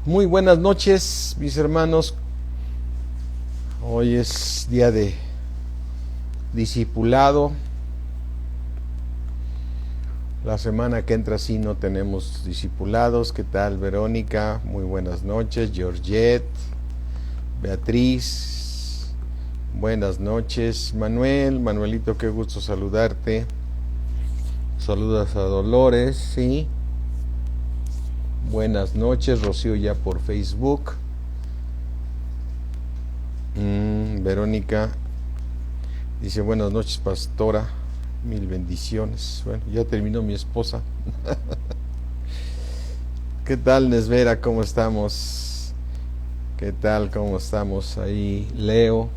Muy buenas noches, mis hermanos. Hoy es día de discipulado. La semana que entra sí no tenemos discipulados. ¿Qué tal, Verónica? Muy buenas noches. Georgette, Beatriz, buenas noches. Manuelito, qué gusto saludarte. Saludas a Dolores, sí. Buenas noches, Rocío ya por Facebook. Verónica dice buenas noches, pastora, mil bendiciones. Bueno, ya terminó mi esposa. ¿Qué tal, Nesvera? ¿Cómo estamos? ¿Qué tal? ¿Cómo estamos ahí? Leo,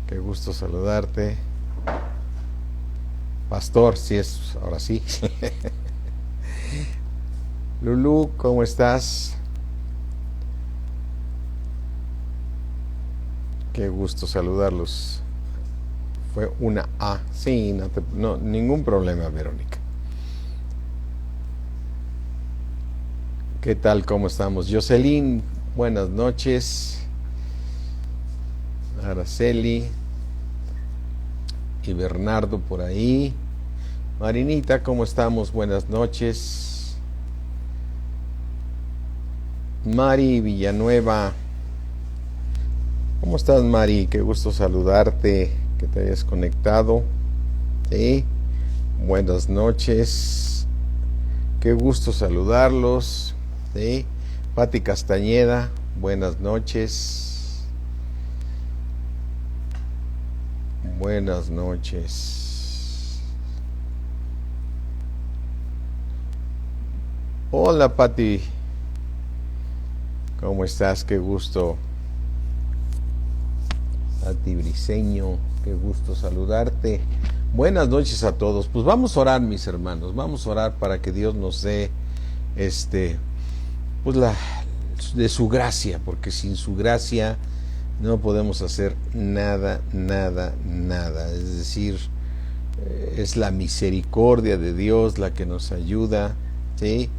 qué gusto saludarte. Pastor, sí es, ahora sí. Lulú, ¿cómo estás? Qué gusto saludarlos. Fue una A. Sí, no, ningún problema, Verónica. ¿Qué tal? ¿Cómo estamos? Jocelyn, buenas noches. Araceli y Bernardo por ahí. Marinita, ¿cómo estamos? Buenas noches. Mari Villanueva, ¿cómo estás, Mari? Qué gusto saludarte, que te hayas conectado. Sí, buenas noches, qué gusto saludarlos. Sí, Pati Castañeda, buenas noches. Buenas noches. Hola, Pati. ¿Cómo estás? Qué gusto. Pati Briseño, qué gusto saludarte. Buenas noches a todos. Pues vamos a orar, mis hermanos. Vamos a orar para que Dios nos dé pues de su gracia, porque sin su gracia no podemos hacer nada. Es decir, es la misericordia de Dios la que nos ayuda, ¿sí?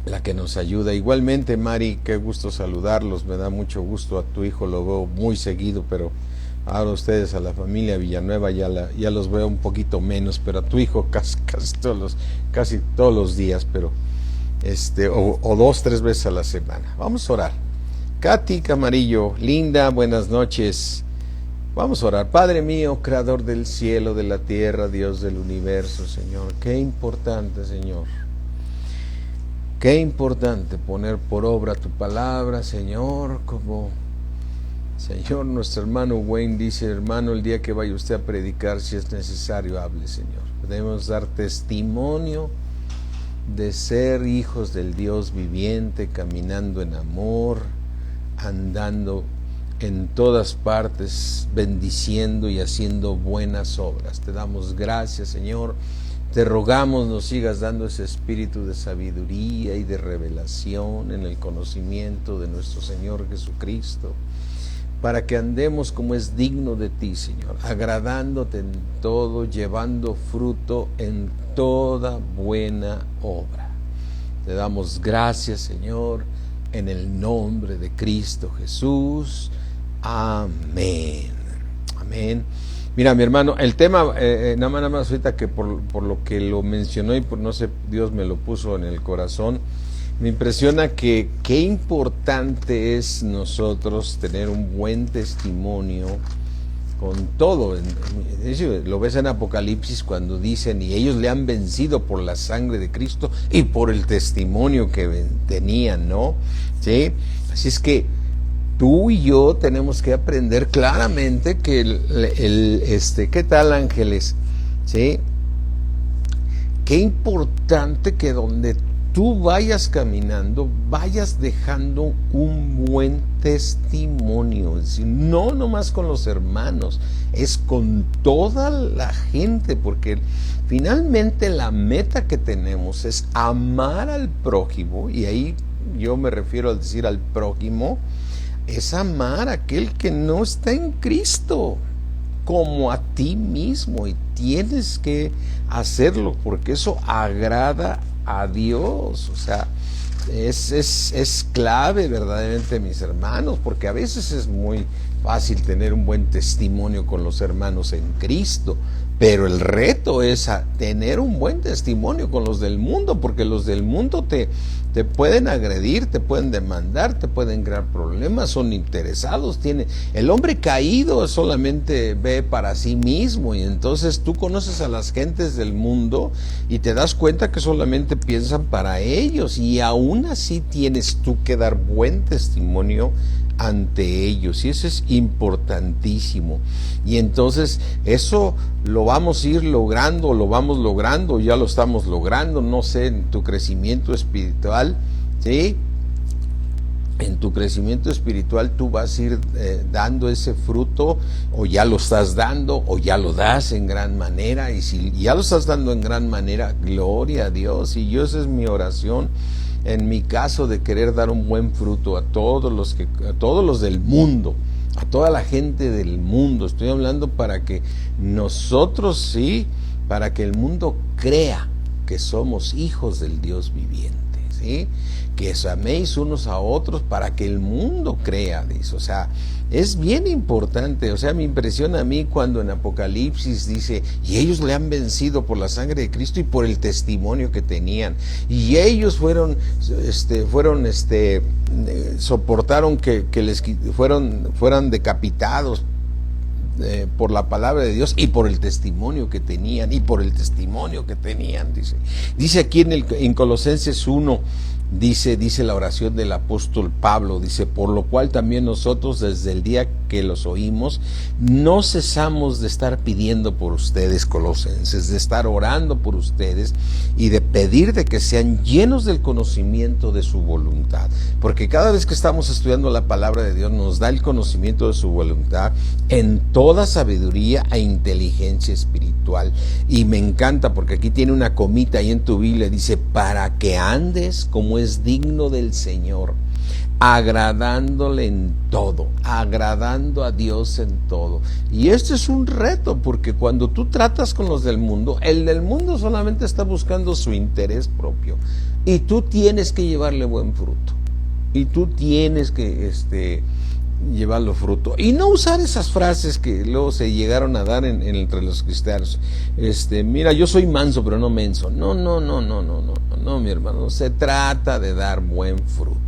La que nos ayuda. Igualmente, Mari, qué gusto saludarlos, me da mucho gusto. A tu hijo lo veo muy seguido, pero ahora ustedes, a la familia Villanueva, ya los veo un poquito menos, pero a tu hijo casi todos los días, pero o 2-3 veces a la semana. Vamos a orar. Katy Camarillo, linda, buenas noches. Vamos a orar. Padre mío, creador del cielo, de la tierra, Dios del universo, Señor, qué importante, Señor. Qué importante poner por obra tu palabra, Señor, como Señor, nuestro hermano Wayne dice, hermano, el día que vaya usted a predicar, si es necesario, hable, Señor. Debemos dar testimonio de ser hijos del Dios viviente, caminando en amor, andando en todas partes, bendiciendo y haciendo buenas obras. Te damos gracias, Señor. Te rogamos nos sigas dando ese espíritu de sabiduría y de revelación en el conocimiento de nuestro Señor Jesucristo, para que andemos como es digno de ti, Señor, agradándote en todo, llevando fruto en toda buena obra. Te damos gracias, Señor, en el nombre de Cristo Jesús. Amén. Amén. Mira, mi hermano, el tema, nada más ahorita que por lo que lo mencionó y por no sé, Dios me lo puso en el corazón, me impresiona que qué importante es nosotros tener un buen testimonio con todo. Lo ves en Apocalipsis cuando dicen, y ellos le han vencido por la sangre de Cristo y por el testimonio que tenían, ¿no? ¿Sí? Así es que tú y yo tenemos que aprender claramente que ¿qué tal, Ángeles? ¿Sí? Qué importante que donde tú vayas caminando, vayas dejando un buen testimonio. Es decir, no nomás con los hermanos, es con toda la gente, porque finalmente la meta que tenemos es amar al prójimo, y ahí yo me refiero al decir al prójimo, es amar a aquel que no está en Cristo como a ti mismo, y tienes que hacerlo porque eso agrada a Dios. O sea, es clave verdaderamente, mis hermanos, porque a veces es muy fácil tener un buen testimonio con los hermanos en Cristo, pero el reto es tener un buen testimonio con los del mundo, porque los del mundo te pueden agredir, te pueden demandar, te pueden crear problemas, son interesados. El hombre caído solamente ve para sí mismo, y entonces tú conoces a las gentes del mundo y te das cuenta que solamente piensan para ellos, y aún así tienes tú que dar buen testimonio ante ellos, y eso es importantísimo. Y entonces eso lo vamos a ir logrando, lo vamos logrando, ya lo estamos logrando, no sé, en tu crecimiento espiritual, ¿sí? En tu crecimiento espiritual tú vas a ir dando ese fruto, o ya lo estás dando, o ya lo das en gran manera. Y si ya lo estás dando en gran manera, gloria a Dios. Y esa es mi oración, en mi caso, de querer dar un buen fruto a todos los del mundo, a toda la gente del mundo. Estoy hablando para que nosotros, sí, para que el mundo crea que somos hijos del Dios viviente, ¿sí? Que os améis unos a otros para que el mundo crea, dice. O sea, es bien importante. O sea, me impresiona a mí cuando en Apocalipsis dice, y ellos le han vencido por la sangre de Cristo y por el testimonio que tenían, y ellos soportaron que fueran decapitados por la palabra de Dios y por el testimonio que tenían, dice aquí en Colosenses 1, dice la oración del apóstol Pablo, dice: por lo cual también nosotros, desde el día que los oímos, no cesamos de estar pidiendo por ustedes, colosenses, de estar orando por ustedes y de pedir de que sean llenos del conocimiento de su voluntad, porque cada vez que estamos estudiando la palabra de Dios nos da el conocimiento de su voluntad en toda sabiduría e inteligencia espiritual. Y me encanta porque aquí tiene una comita ahí en tu Biblia, dice: para que andes como es digno del Señor, agradándole en todo, agradando a Dios en todo. Y este es un reto, porque cuando tú tratas con los del mundo, el del mundo solamente está buscando su interés propio, y tú tienes que llevarle buen fruto, y tú tienes que llevarlo fruto, y no usar esas frases que luego se llegaron a dar entre los cristianos. Mira, yo soy manso pero no menso. No, mi hermano, se trata de dar buen fruto.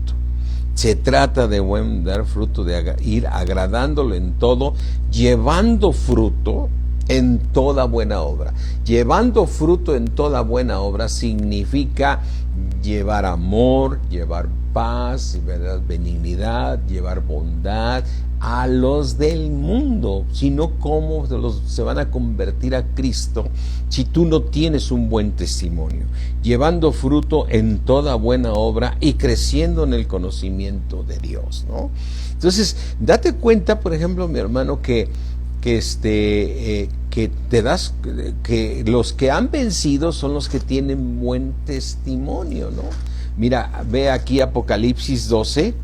Se trata de dar fruto, de ir agradándolo en todo, llevando fruto en toda buena obra. Llevando fruto en toda buena obra significa llevar amor, llevar paz, llevar benignidad, llevar bondad a los del mundo. Si no, ¿cómo se van a convertir a Cristo si tú no tienes un buen testimonio? Llevando fruto en toda buena obra y creciendo en el conocimiento de Dios, ¿no? Entonces, date cuenta, por ejemplo, mi hermano, que los que han vencido son los que tienen buen testimonio, ¿no? Mira, ve aquí Apocalipsis 12,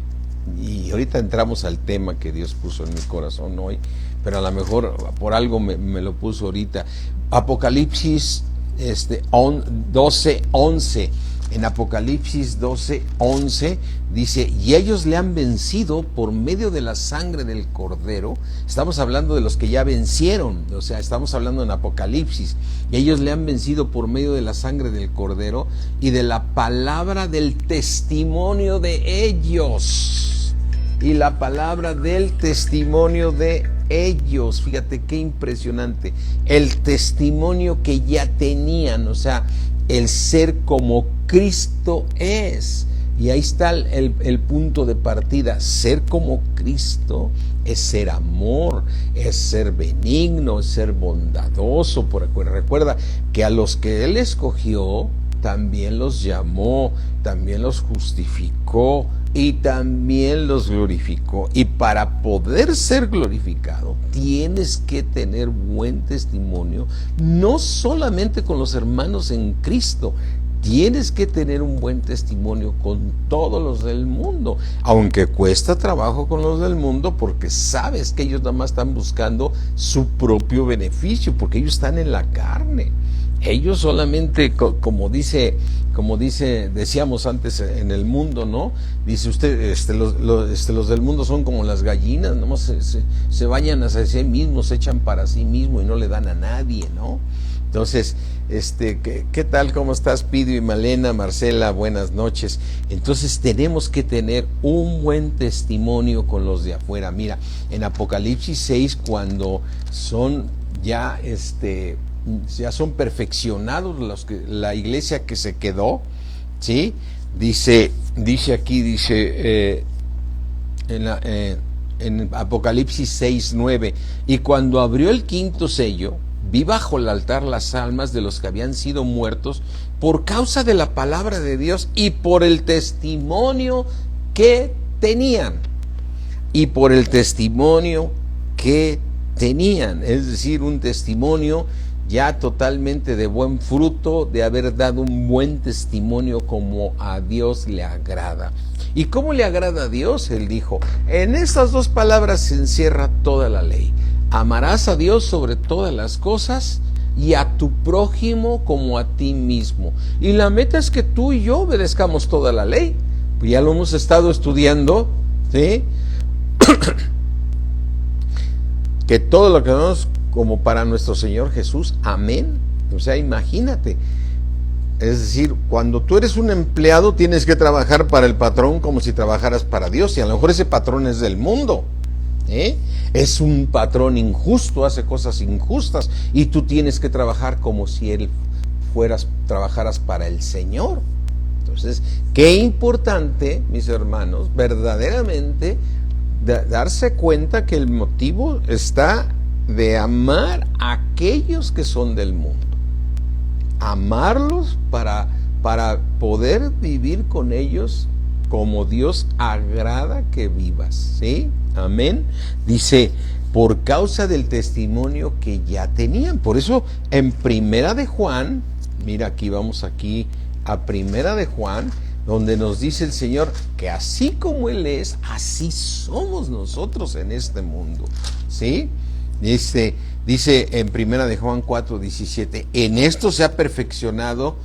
y ahorita entramos al tema que Dios puso en mi corazón hoy, pero a lo mejor por algo me lo puso ahorita. Apocalipsis 12:11. En Apocalipsis 12:11 dice: y ellos le han vencido por medio de la sangre del Cordero. Estamos hablando de los que ya vencieron, o sea, estamos hablando en Apocalipsis. Y ellos le han vencido por medio de la sangre del Cordero y de la palabra del testimonio de ellos. Y la palabra del testimonio de ellos. Fíjate qué impresionante. El testimonio que ya tenían, o sea, el ser como Cristo es. Y ahí está el punto de partida. Ser como Cristo es ser amor, es ser benigno, es ser bondadoso. Recuerda que a los que Él escogió, también los llamó, también los justificó y también los glorificó. Y para poder ser glorificado, tienes que tener buen testimonio, no solamente con los hermanos en Cristo. Tienes que tener un buen testimonio con todos los del mundo, aunque cuesta trabajo con los del mundo, porque sabes que ellos nada más están buscando su propio beneficio, porque ellos están en la carne. Ellos solamente, decíamos antes en el mundo, ¿no? Dice usted, los del mundo son como las gallinas, nomás se bañan hacia sí mismos, se echan para sí mismos y no le dan a nadie, ¿no? Entonces, ¿qué tal? ¿Cómo estás, Pidio y Malena? Marcela, buenas noches. Entonces tenemos que tener un buen testimonio con los de afuera. Mira, en Apocalipsis 6, cuando son ya son perfeccionados la iglesia que se quedó, ¿sí? Dice aquí, en Apocalipsis 6:9, y cuando abrió el quinto sello, vi bajo el altar las almas de los que habían sido muertos por causa de la palabra de Dios y por el testimonio que tenían. Y por el testimonio que tenían, es decir, un testimonio ya totalmente de buen fruto, de haber dado un buen testimonio como a Dios le agrada. ¿Y cómo le agrada a Dios? Él dijo, en estas dos palabras se encierra toda la ley. Amarás a Dios sobre todas las cosas y a tu prójimo como a ti mismo. Y la meta es que tú y yo obedezcamos toda la ley. Pues ya lo hemos estado estudiando, ¿sí? Que todo lo que hagamos como para nuestro Señor Jesús, amén. O sea, imagínate. Es decir, cuando tú eres un empleado tienes que trabajar para el patrón como si trabajaras para Dios, y a lo mejor ese patrón es del mundo, es un patrón injusto, hace cosas injustas, y tú tienes que trabajar como si él trabajaras para el Señor. Entonces, qué importante, mis hermanos, verdaderamente darse cuenta que el motivo está de amar a aquellos que son del mundo. Amarlos para poder vivir con ellos como Dios agrada que vivas, ¿sí? Amén. Dice, por causa del testimonio que ya tenían. Por eso en Primera de Juan, mira, aquí vamos a Primera de Juan, donde nos dice el Señor que así como Él es, así somos nosotros en este mundo, ¿sí? Dice en Primera de Juan 4:17, en esto se ha perfeccionado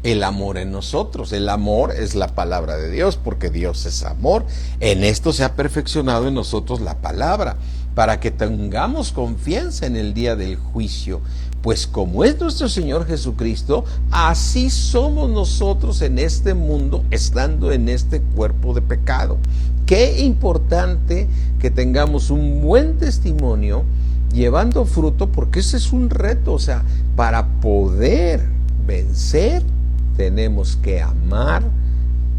el amor en nosotros. El amor es la palabra de Dios, porque Dios es amor. En esto se ha perfeccionado en nosotros la palabra, para que tengamos confianza en el día del juicio. Pues como es nuestro Señor Jesucristo, así somos nosotros en este mundo, estando en este cuerpo de pecado. Qué importante que tengamos un buen testimonio, llevando fruto, porque ese es un reto. O sea, para poder vencer, tenemos que amar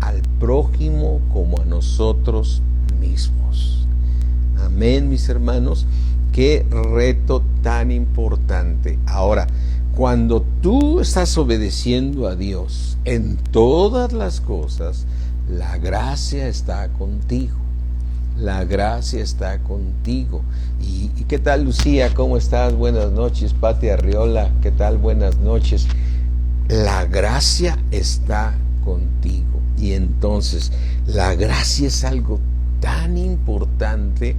al prójimo como a nosotros mismos. Amén, mis hermanos. Qué reto tan importante. Ahora, cuando tú estás obedeciendo a Dios en todas las cosas, la gracia está contigo. La gracia está contigo. ¿Y qué tal, Lucía? ¿Cómo estás? Buenas noches. Pati Arriola, ¿qué tal? Buenas noches. La gracia está contigo. Y entonces, la gracia es algo tan importante.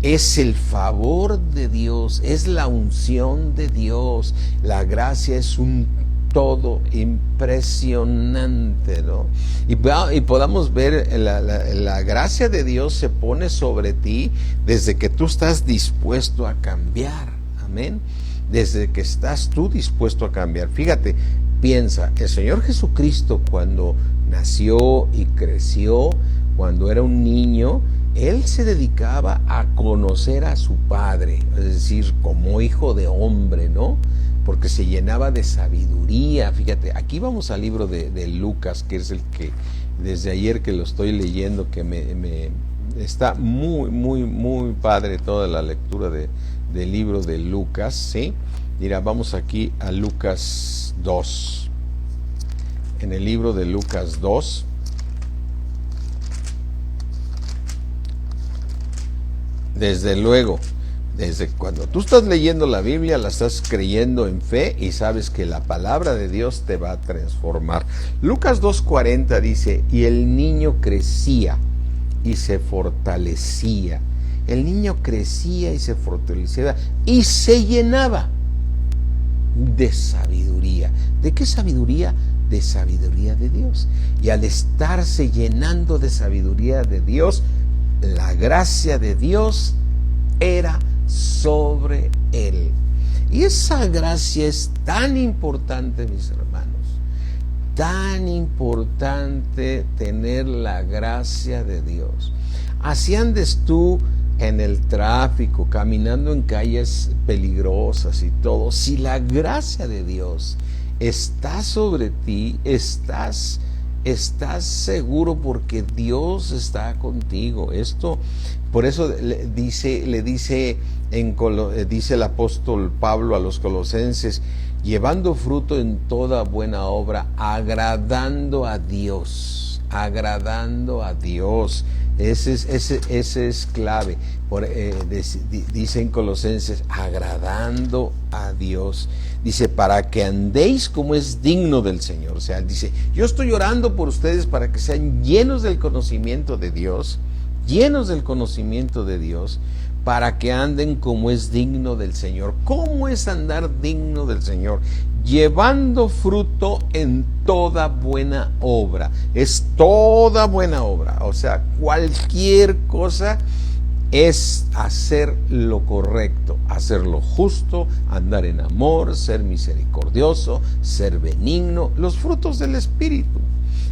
Es el favor de Dios, es la unción de Dios. La gracia es un todo impresionante, ¿no? Y podamos ver la gracia de Dios se pone sobre ti desde que tú estás dispuesto a cambiar. Amén. Desde que estás tú dispuesto a cambiar. Fíjate, piensa, el Señor Jesucristo, cuando nació y creció, cuando era un niño, Él se dedicaba a conocer a su Padre, es decir, como hijo de hombre, ¿no? Porque se llenaba de sabiduría. Fíjate, aquí vamos al libro de Lucas, que es el que desde ayer que lo estoy leyendo, que me está muy, muy, muy padre toda la lectura del libro de Lucas, ¿sí? Mira, vamos aquí a Lucas 2. En el libro de Lucas 2. Desde luego, desde cuando tú estás leyendo la Biblia, la estás creyendo en fe y sabes que la palabra de Dios te va a transformar. Lucas 2:40 dice, y el niño crecía y se fortalecía. El niño crecía y se fortalecía y se llenaba. de sabiduría. ¿De qué sabiduría? De sabiduría de Dios. Y al estarse llenando de sabiduría de Dios, la gracia de Dios era sobre él. Y esa gracia es tan importante, mis hermanos, tan importante tener la gracia de Dios. Así andes tú en el tráfico, caminando en calles peligrosas y todo, si la gracia de Dios está sobre ti, estás seguro porque Dios está contigo. Esto, por eso dice el apóstol Pablo a los colosenses, llevando fruto en toda buena obra, agradando a Dios, agradando a Dios. Ese es clave. Dice en Colosenses, agradando a Dios. Dice, para que andéis como es digno del Señor. O sea, dice, yo estoy orando por ustedes para que sean llenos del conocimiento de Dios, llenos del conocimiento de Dios, para que anden como es digno del Señor. ¿Cómo es andar digno del Señor? Llevando fruto en toda buena obra. Es toda buena obra. O sea, cualquier cosa es hacer lo correcto, hacer lo justo, andar en amor, ser misericordioso, ser benigno. Los frutos del Espíritu.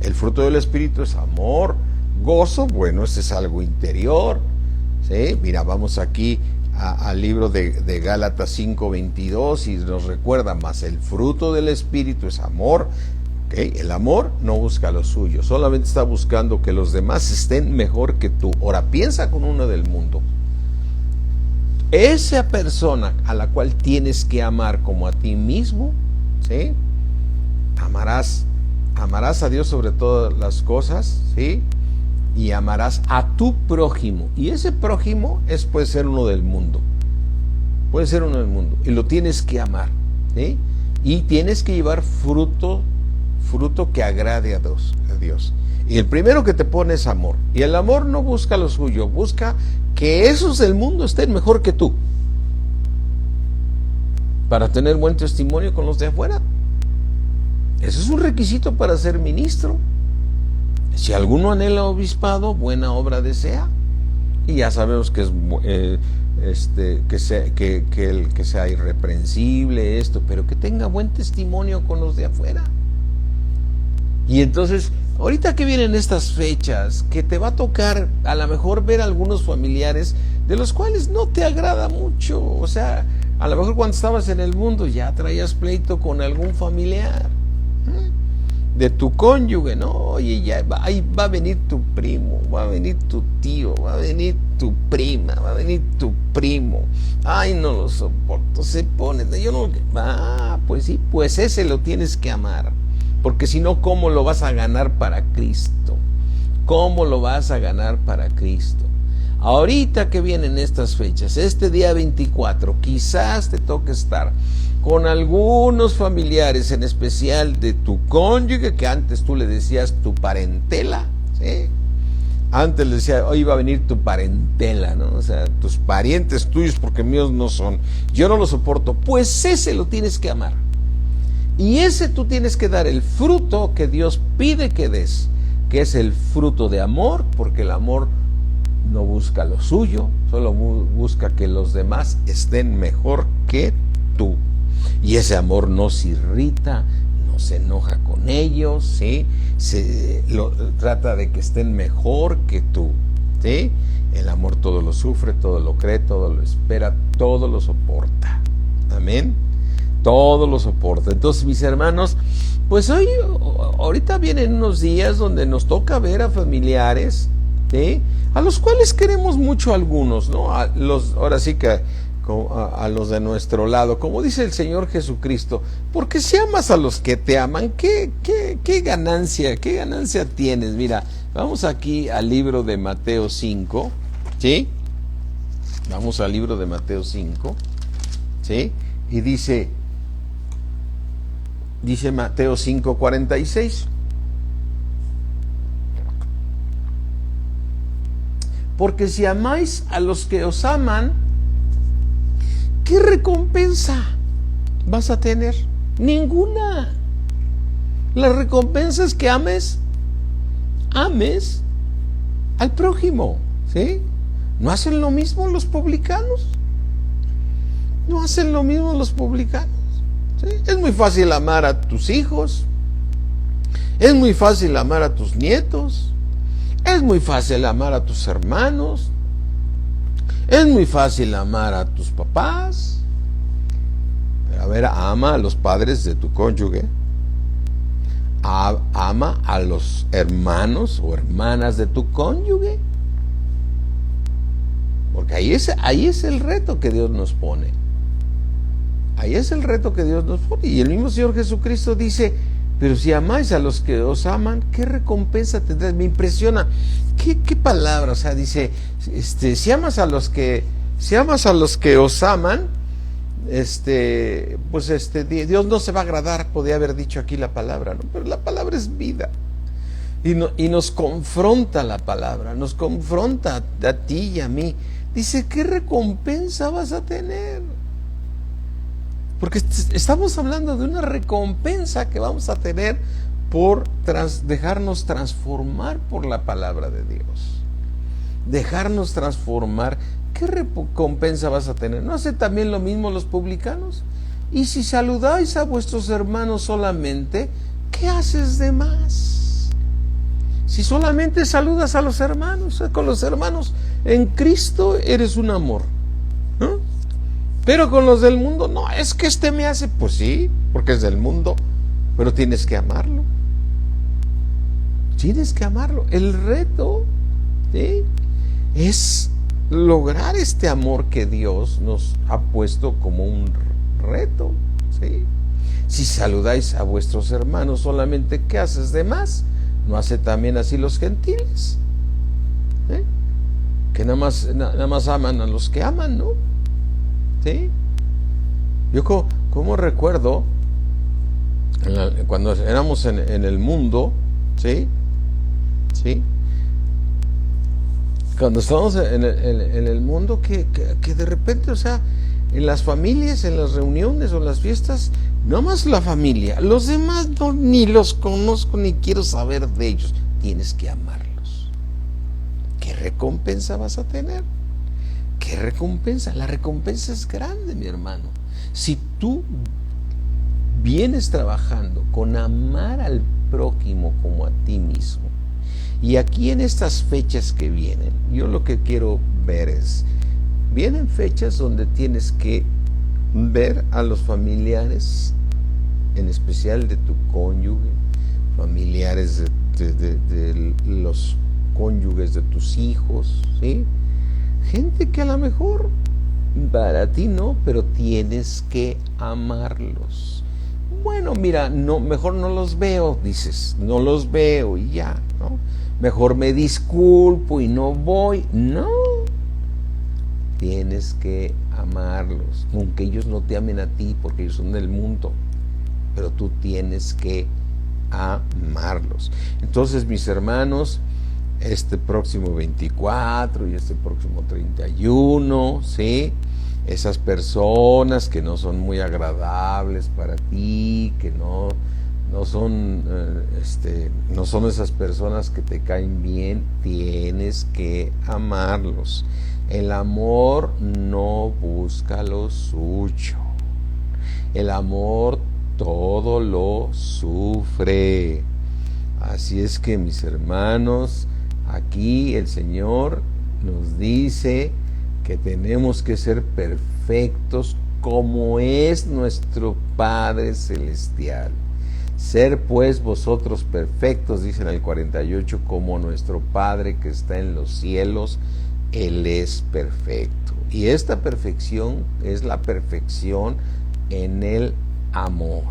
El fruto del Espíritu es amor, gozo. Bueno, ese es algo interior. ¿Sí? Mira, vamos aquí al libro de Gálatas 5:22 y nos recuerda más, el fruto del Espíritu es amor. ¿Okay? El amor no busca lo suyo, solamente está buscando que los demás estén mejor que tú. Ahora piensa con uno del mundo. Esa persona a la cual tienes que amar como a ti mismo, ¿sí? Amarás a Dios sobre todas las cosas, ¿sí? Y amarás a tu prójimo. Y ese prójimo puede ser uno del mundo. Puede ser uno del mundo. Y lo tienes que amar, ¿sí? Y tienes que llevar fruto que agrade a Dios. Y el primero que te pone es amor. Y el amor no busca lo suyo, busca que esos del mundo estén mejor que tú, para tener buen testimonio con los de afuera. Eso es un requisito para ser ministro. Si alguno anhela obispado, buena obra desea. Y ya sabemos que que sea irreprensible esto, pero que tenga buen testimonio con los de afuera. Y entonces, ahorita que vienen estas fechas, que te va a tocar a lo mejor ver algunos familiares de los cuales no te agrada mucho. O sea, a lo mejor cuando estabas en el mundo ya traías pleito con algún familiar, de tu cónyuge, ¿no? Oye, ya ahí va a venir tu primo, va a venir tu tío, va a venir tu prima, va a venir tu primo. Ay, no lo soporto, se pone, yo no... pues sí, pues ese lo tienes que amar. Porque si no, ¿cómo lo vas a ganar para Cristo? ¿Cómo lo vas a ganar para Cristo? Ahorita que vienen estas fechas, este día 24, quizás te toque estar con algunos familiares, en especial de tu cónyuge, que antes tú le decías tu parentela, ¿sí? Antes le decía, hoy va a venir tu parentela, ¿no? O sea, tus parientes tuyos, porque míos no son. Yo no lo soporto. Pues ese lo tienes que amar. Y ese tú tienes que dar el fruto que Dios pide que des, que es el fruto de amor, porque el amor no busca lo suyo, solo busca que los demás estén mejor que tú. Y ese amor no se irrita, no se enoja con ellos, ¿sí? Trata de que estén mejor que tú, ¿sí? El amor todo lo sufre, todo lo cree, todo lo espera, todo lo soporta. Amén. Todo lo soporta. Entonces, mis hermanos, pues ahorita vienen unos días donde nos toca ver a familiares, ¿sí? A los cuales queremos mucho algunos, ¿no? Ahora sí que a los de nuestro lado, como dice el Señor Jesucristo, porque si amas a los que te aman, ¿qué ganancia tienes? Mira, vamos aquí al libro de Mateo 5, ¿sí? Vamos al libro de Mateo 5, ¿sí? Y dice Mateo 5:46. Porque si amáis a los que os aman, ¿qué recompensa vas a tener? Ninguna. La recompensa es que ames al prójimo, ¿sí? ¿No hacen lo mismo los publicanos? ¿No hacen lo mismo los publicanos? ¿Sí? Es muy fácil amar a tus hijos, es muy fácil amar a tus nietos, es muy fácil amar a tus hermanos, es muy fácil amar a tus papás. Pero a ver, ama a los padres de tu cónyuge, ama a los hermanos o hermanas de tu cónyuge, porque ahí es el reto que Dios nos pone. Ahí es el reto que Dios nos pone. Y el mismo Señor Jesucristo dice: pero si amáis a los que os aman, ¿qué recompensa tendréis? Me impresiona. ¿Qué palabra? O sea, dice, si amas a los que os aman, Dios no se va a agradar, podría haber dicho aquí la palabra, ¿no? Pero la palabra es vida. Y nos confronta la palabra, nos confronta a ti y a mí. Dice, ¿qué recompensa vas a tener? Porque estamos hablando de una recompensa que vamos a tener por dejarnos transformar por la palabra de Dios. Dejarnos transformar. ¿Qué recompensa vas a tener? ¿No hacen también lo mismo los publicanos? Y si saludáis a vuestros hermanos solamente, ¿qué haces de más? Si solamente saludas a los hermanos, con los hermanos en Cristo eres un amor, ¿no? Pero con los del mundo, no, es que me hace, pues sí, porque es del mundo, pero tienes que amarlo. Tienes que amarlo. El reto, ¿sí?, es lograr este amor que Dios nos ha puesto como un reto, ¿sí? Si saludáis a vuestros hermanos solamente, ¿qué haces de más? ¿No hace también así los gentiles? ¿Sí? Que nada más aman a los que aman, ¿no? ¿Sí? Yo como recuerdo cuando éramos en el mundo, ¿sí? ¿Sí? Cuando estábamos en el mundo, que de repente, o sea, en las familias, en las reuniones o en las fiestas, no más la familia, los demás no, ni los conozco ni quiero saber de ellos. Tienes que amarlos. ¿Qué recompensa vas a tener? ¿Qué recompensa? La recompensa es grande, mi hermano. Si tú vienes trabajando con amar al prójimo como a ti mismo, y aquí en estas fechas que vienen, yo lo que quiero ver es, vienen fechas donde tienes que ver a los familiares, en especial de tu cónyuge, familiares de los cónyuges de tus hijos, ¿sí? Gente que a lo mejor para ti no, pero tienes que amarlos. Bueno, mira, no, mejor no los veo, dices, no los veo y ya, ¿no? Mejor me disculpo y no voy. No, tienes que amarlos, aunque ellos no te amen a ti, porque ellos son del mundo, pero tú tienes que amarlos. Entonces, mis hermanos, este próximo 24 y este próximo 31, ¿sí? Esas personas que no son muy agradables para ti, que no son esas personas que te caen bien, tienes que amarlos. El amor no busca lo suyo. El amor todo lo sufre. Así es que, mis hermanos, aquí el Señor nos dice que tenemos que ser perfectos como es nuestro Padre Celestial. Ser pues vosotros perfectos, dice en el 48, como nuestro Padre que está en los cielos, Él es perfecto. Y esta perfección es la perfección en el amor.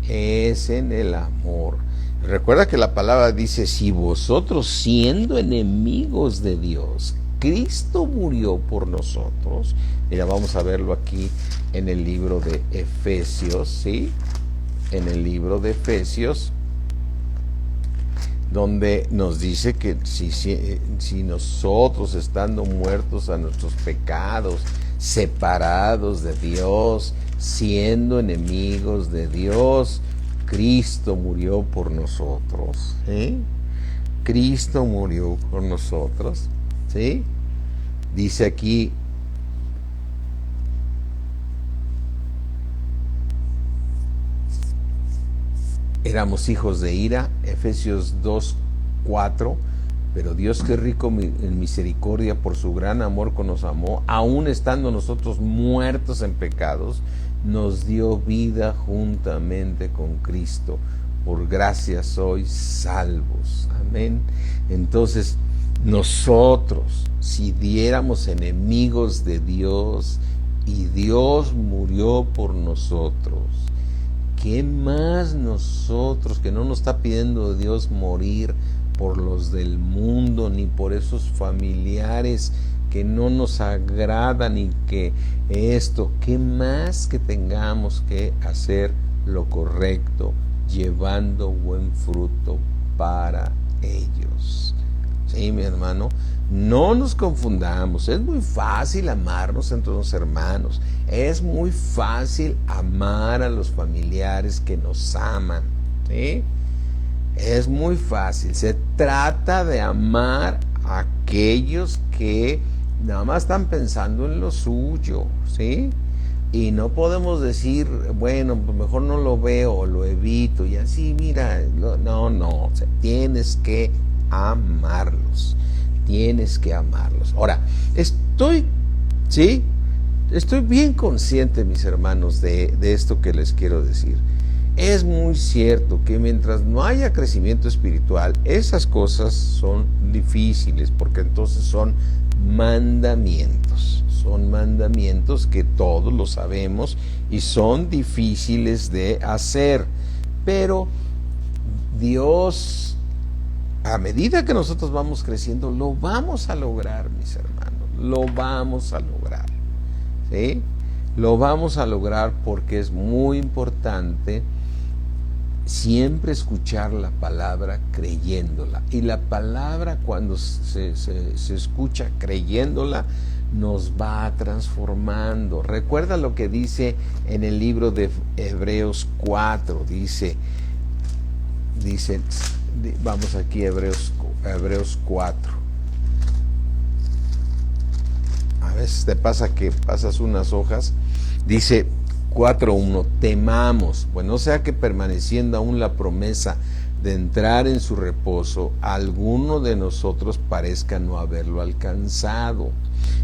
Es en el amor. Recuerda que la palabra dice, si vosotros siendo enemigos de Dios, Cristo murió por nosotros. Mira, vamos a verlo aquí en el libro de Efesios, ¿sí? En el libro de Efesios, donde nos dice que si nosotros, estando muertos a nuestros pecados, separados de Dios, siendo enemigos de Dios, Cristo murió por nosotros. ¿Sí? Cristo murió por nosotros. ¿Sí? Dice aquí, éramos hijos de ira, Efesios 2:4, pero Dios, que es rico en misericordia, por su gran amor que nos amó, aun estando nosotros muertos en pecados, nos dio vida juntamente con Cristo. Por gracia sois salvos. Amén. Entonces, nosotros, si diéramos enemigos de Dios y Dios murió por nosotros, ¿qué más nosotros, que no nos está pidiendo Dios morir por los del mundo, ni por esos familiares que no nos agradan, y que esto, qué más que tengamos que hacer lo correcto, llevando buen fruto para ellos? Sí, mi hermano, no nos confundamos. Es muy fácil amarnos entre los hermanos, es muy fácil amar a los familiares que nos aman, ¿sí? Es muy fácil. Se trata de amar a aquellos que nada más están pensando en lo suyo, ¿sí? Y no podemos decir, bueno, pues mejor no lo veo o lo evito y así, mira, no, o sea, tienes que amarlos, tienes que amarlos. Ahora, estoy bien consciente, mis hermanos, de esto que les quiero decir. Es muy cierto que mientras no haya crecimiento espiritual, esas cosas son difíciles, porque entonces son mandamientos que todos lo sabemos y son difíciles de hacer. Pero Dios, a medida que nosotros vamos creciendo, lo vamos a lograr, mis hermanos, lo vamos a lograr, ¿sí? Lo vamos a lograr, porque es muy importante siempre escuchar la palabra creyéndola. Y la palabra, cuando se escucha creyéndola, nos va transformando. Recuerda lo que dice en el libro de Hebreos 4. Dice, vamos aquí, Hebreos 4. A veces te pasa que pasas unas hojas. Dice 4:1, temamos, pues no sea que, permaneciendo aún la promesa de entrar en su reposo, alguno de nosotros parezca no haberlo alcanzado.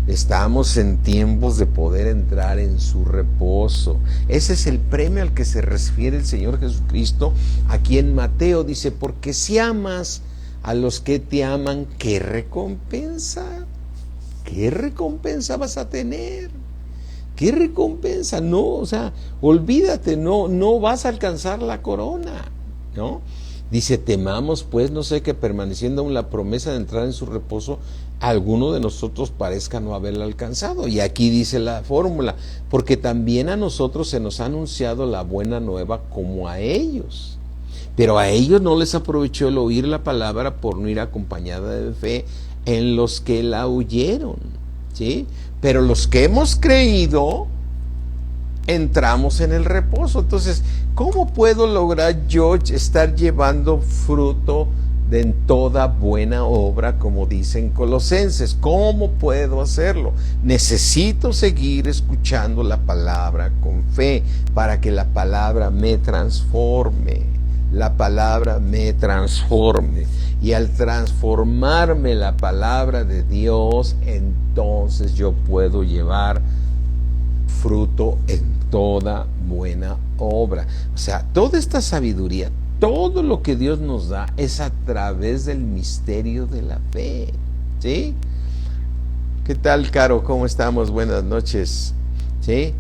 Estamos en tiempos de poder entrar en su reposo. Ese es el premio al que se refiere el Señor Jesucristo aquí en Mateo. Dice, porque si amas a los que te aman, ¿qué recompensa? ¿Qué recompensa vas a tener? ¿Qué recompensa? No, o sea, olvídate, no vas a alcanzar la corona, ¿no? Dice, temamos pues, no sé, que permaneciendo aún la promesa de entrar en su reposo, alguno de nosotros parezca no haberla alcanzado. Y aquí dice la fórmula, porque también a nosotros se nos ha anunciado la buena nueva como a ellos. Pero a ellos no les aprovechó el oír la palabra por no ir acompañada de fe en los que la oyeron, ¿sí? Pero los que hemos creído, entramos en el reposo. Entonces, ¿cómo puedo lograr yo estar llevando fruto en toda buena obra, como dicen Colosenses? ¿Cómo puedo hacerlo? Necesito seguir escuchando la palabra con fe, para que la palabra me transforme. La palabra me transforme. Y al transformarme la palabra de Dios, entonces yo puedo llevar fruto en toda buena obra. O sea, toda esta sabiduría, todo lo que Dios nos da, es a través del misterio de la fe, ¿sí? ¿Qué tal, Caro? ¿Cómo estamos? Buenas noches, ¿sí?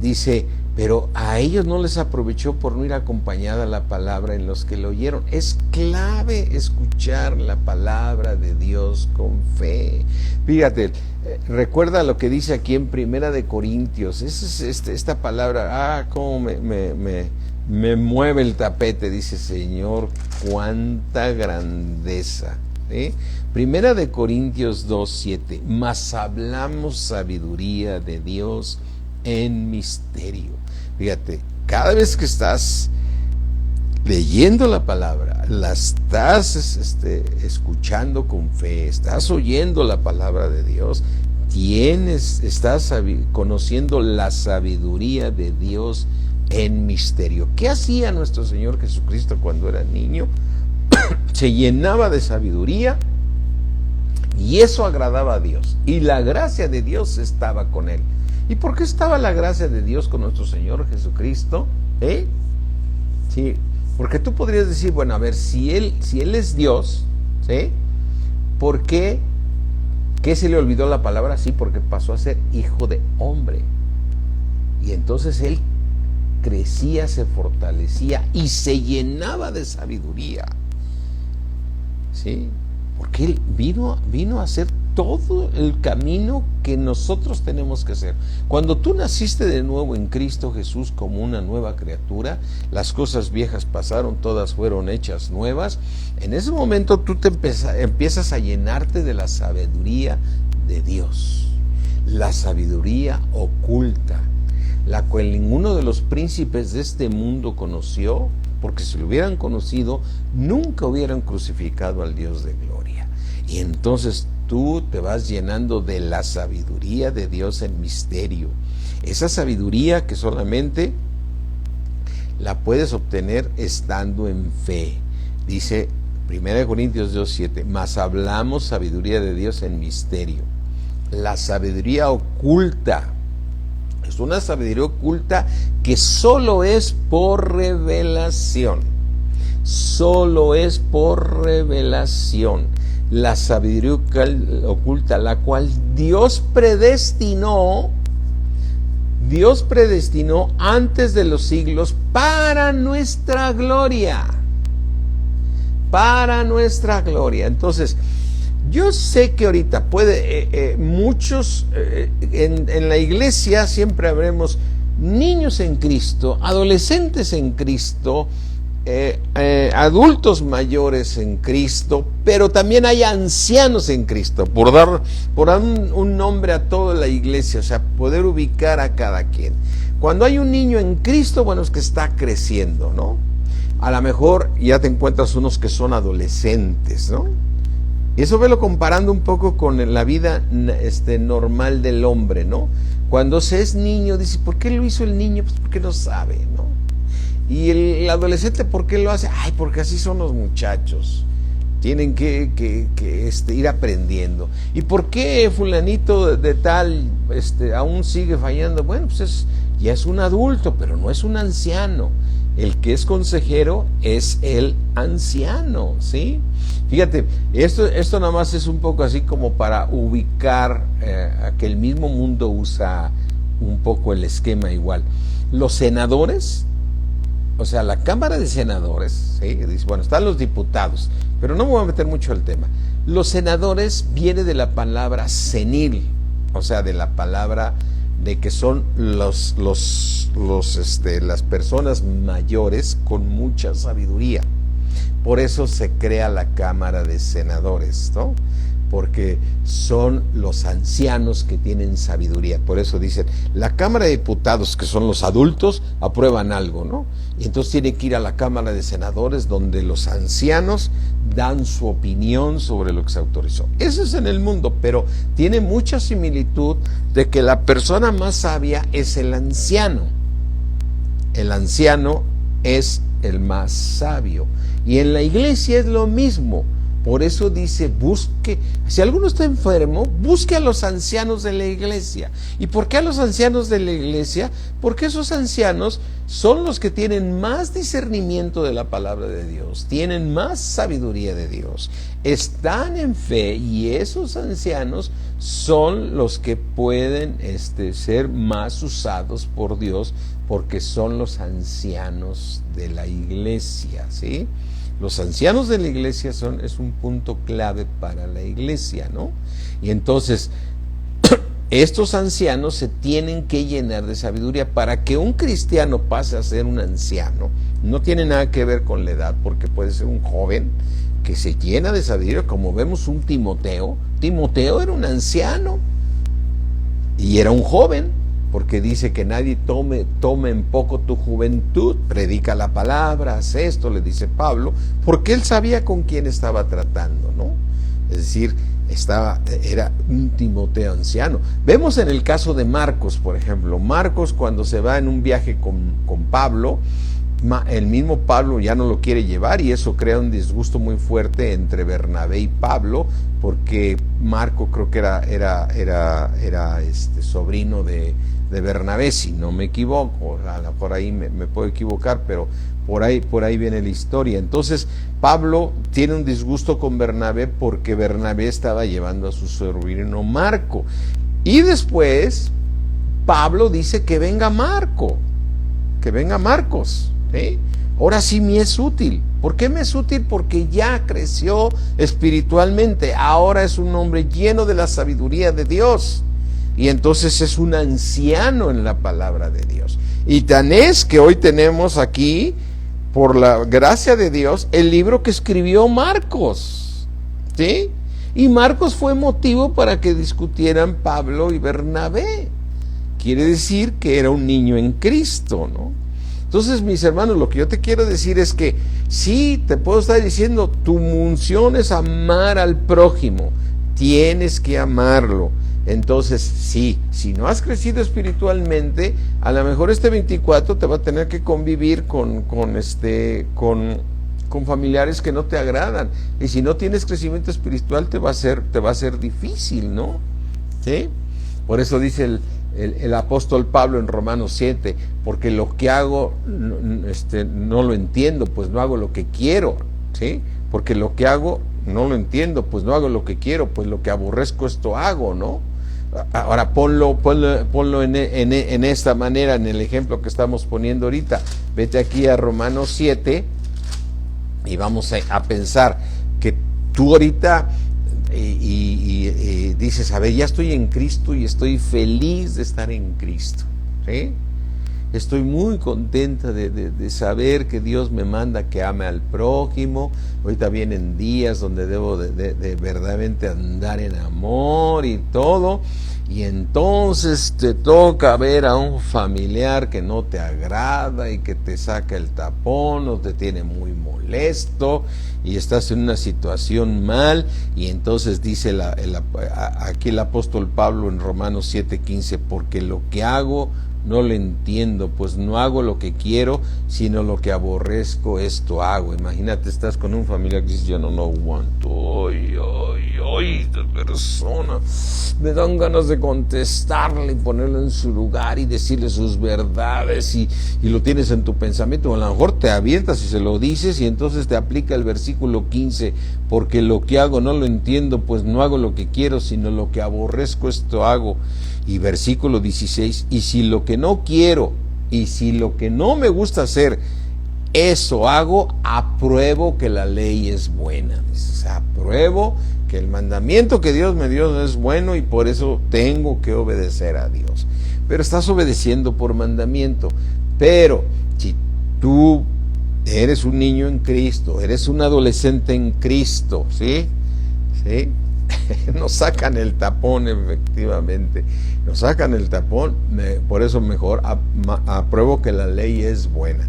Dice, pero a ellos no les aprovechó por no ir acompañada la palabra en los que lo oyeron. Es clave escuchar la palabra de Dios con fe. Fíjate, recuerda lo que dice aquí en Primera de Corintios. Esta palabra, cómo me mueve el tapete. Dice, Señor, cuánta grandeza, ¿sí? Primera de Corintios 2:7, mas hablamos sabiduría de Dios en misterio. Fíjate, cada vez que estás leyendo la palabra, la estás escuchando con fe, estás oyendo la palabra de Dios, estás conociendo la sabiduría de Dios en misterio. ¿Qué hacía nuestro Señor Jesucristo cuando era niño? Se llenaba de sabiduría y eso agradaba a Dios, y la gracia de Dios estaba con él. ¿Y por qué estaba la gracia de Dios con nuestro Señor Jesucristo? Sí, porque tú podrías decir, bueno, a ver, si él es Dios, ¿sí? ¿Por qué? ¿Qué se le olvidó la palabra? Sí, porque pasó a ser hijo de hombre. Y entonces él crecía, se fortalecía y se llenaba de sabiduría. ¿Sí? Porque él vino a hacer todo el camino que nosotros tenemos que hacer. Cuando tú naciste de nuevo en Cristo Jesús como una nueva criatura, las cosas viejas pasaron, todas fueron hechas nuevas. En ese momento tú empiezas a llenarte de la sabiduría de Dios, la sabiduría oculta, la cual ninguno de los príncipes de este mundo conoció, porque si lo hubieran conocido, nunca hubieran crucificado al Dios de gloria. Y entonces tú te vas llenando de la sabiduría de Dios en misterio. Esa sabiduría que solamente la puedes obtener estando en fe. Dice 1 Corintios 2:7, mas hablamos sabiduría de Dios en misterio. La sabiduría oculta es una sabiduría oculta que solo es por revelación. Solo es por revelación. La sabiduría oculta, la cual Dios predestinó antes de los siglos para nuestra gloria. Para nuestra gloria. Entonces, yo sé que ahorita muchos en la iglesia siempre habremos niños en Cristo, adolescentes en Cristo, adultos mayores en Cristo, pero también hay ancianos en Cristo, por dar un nombre a toda la iglesia, o sea, poder ubicar a cada quien. Cuando hay un niño en Cristo, bueno, es que está creciendo, ¿no? A lo mejor ya te encuentras unos que son adolescentes, ¿no? Y eso velo comparando un poco con la vida normal del hombre, ¿no? Cuando se es niño, dice, ¿por qué lo hizo el niño? Pues porque no sabe, ¿no? Y el adolescente, ¿por qué lo hace? Ay, porque así son los muchachos. Tienen que ir aprendiendo. ¿Y por qué fulanito de tal aún sigue fallando? Bueno, pues ya es un adulto, pero no es un anciano. El que es consejero es el anciano, ¿sí? Fíjate, esto nada más es un poco así como para ubicar a que el mismo mundo usa un poco el esquema igual. Los senadores, o sea, la Cámara de Senadores, ¿sí? Dice, bueno, están los diputados, pero no me voy a meter mucho al tema. Los senadores viene de la palabra senil, o sea, de la palabra de que son las personas mayores con mucha sabiduría. Por eso se crea la Cámara de Senadores, ¿no? Porque son los ancianos que tienen sabiduría. Por eso dicen, la Cámara de Diputados, que son los adultos, aprueban algo, ¿no? Y entonces tiene que ir a la Cámara de Senadores, donde los ancianos dan su opinión sobre lo que se autorizó. Eso es en el mundo, pero tiene mucha similitud de que la persona más sabia es el anciano. El anciano es el más sabio. Y en la iglesia es lo mismo. Por eso dice, busque, si alguno está enfermo, busque a los ancianos de la iglesia. ¿Y por qué a los ancianos de la iglesia? Porque esos ancianos son los que tienen más discernimiento de la palabra de Dios, tienen más sabiduría de Dios, están en fe, y esos ancianos son los que pueden ser más usados por Dios, porque son los ancianos de la iglesia, ¿sí? Los ancianos de la iglesia es un punto clave para la iglesia, ¿no? Y entonces, estos ancianos se tienen que llenar de sabiduría. Para que un cristiano pase a ser un anciano, no tiene nada que ver con la edad, porque puede ser un joven que se llena de sabiduría, como vemos un Timoteo. Timoteo era un anciano y era un joven, porque dice que nadie tome en poco tu juventud, predica la palabra, haz esto, le dice Pablo, porque él sabía con quién estaba tratando, ¿no? Es decir, era un Timoteo anciano. Vemos en el caso de Marcos, por ejemplo, Marcos cuando se va en un viaje con Pablo, el mismo Pablo ya no lo quiere llevar y eso crea un disgusto muy fuerte entre Bernabé y Pablo, porque Marco creo que era sobrino de Bernabé, si no me equivoco, por ahí me puedo equivocar, pero por ahí viene la historia. Entonces Pablo tiene un disgusto con Bernabé porque Bernabé estaba llevando a su sobrino Marco, y después Pablo dice que venga Marcos, ¿sí? Ahora sí me es útil. ¿Por qué me es útil? Porque ya creció espiritualmente, ahora es un hombre lleno de la sabiduría de Dios, y entonces es un anciano en la palabra de Dios. Y tan es que hoy tenemos aquí, por la gracia de Dios, el libro que escribió Marcos, ¿sí? Y Marcos fue motivo para que discutieran Pablo y Bernabé. Quiere decir que era un niño en Cristo, ¿no? Entonces, mis hermanos, lo que yo te quiero decir es que sí, te puedo estar diciendo, tu función es amar al prójimo, tienes que amarlo. Entonces, sí, si no has crecido espiritualmente, a lo mejor este 24 te va a tener que convivir con familiares que no te agradan. Y si no tienes crecimiento espiritual, te va a ser difícil, ¿no? ¿Sí? Por eso dice el apóstol Pablo en Romanos 7, porque lo que hago no lo entiendo, pues no hago lo que quiero, ¿sí? Porque lo que hago no lo entiendo, pues no hago lo que quiero, pues lo que aborrezco esto hago, ¿no? Ahora ponlo en esta manera, en el ejemplo que estamos poniendo ahorita. Vete aquí a Romanos 7 y vamos a pensar que tú ahorita dices, a ver, ya estoy en Cristo y estoy feliz de estar en Cristo, ¿sí? Estoy muy contenta de saber que Dios me manda que ame al prójimo. Ahorita vienen días donde debo de verdaderamente andar en amor y todo. Y entonces te toca ver a un familiar que no te agrada y que te saca el tapón o te tiene muy molesto y estás en una situación mal. Y entonces dice aquí el apóstol Pablo en Romanos 7:15, porque lo que hago no lo entiendo, pues no hago lo que quiero, sino lo que aborrezco, esto hago. Imagínate, estás con un familiar que dice, yo no aguanto, esta persona, me dan ganas de contestarle y ponerlo en su lugar y decirle sus verdades, y lo tienes en tu pensamiento. A lo mejor te avientas y se lo dices, y entonces te aplica el versículo 15, porque lo que hago no lo entiendo, pues no hago lo que quiero, sino lo que aborrezco, esto hago. Y versículo 16, y si lo que no quiero, y si lo que no me gusta hacer, eso hago, apruebo que la ley es buena. O sea, apruebo que el mandamiento que Dios me dio es bueno y por eso tengo que obedecer a Dios. Pero estás obedeciendo por mandamiento. Pero si tú eres un niño en Cristo, eres un adolescente en Cristo, ¿sí? ¿Sí? Nos sacan el tapón, efectivamente, nos sacan el tapón, por eso mejor apruebo que la ley es buena.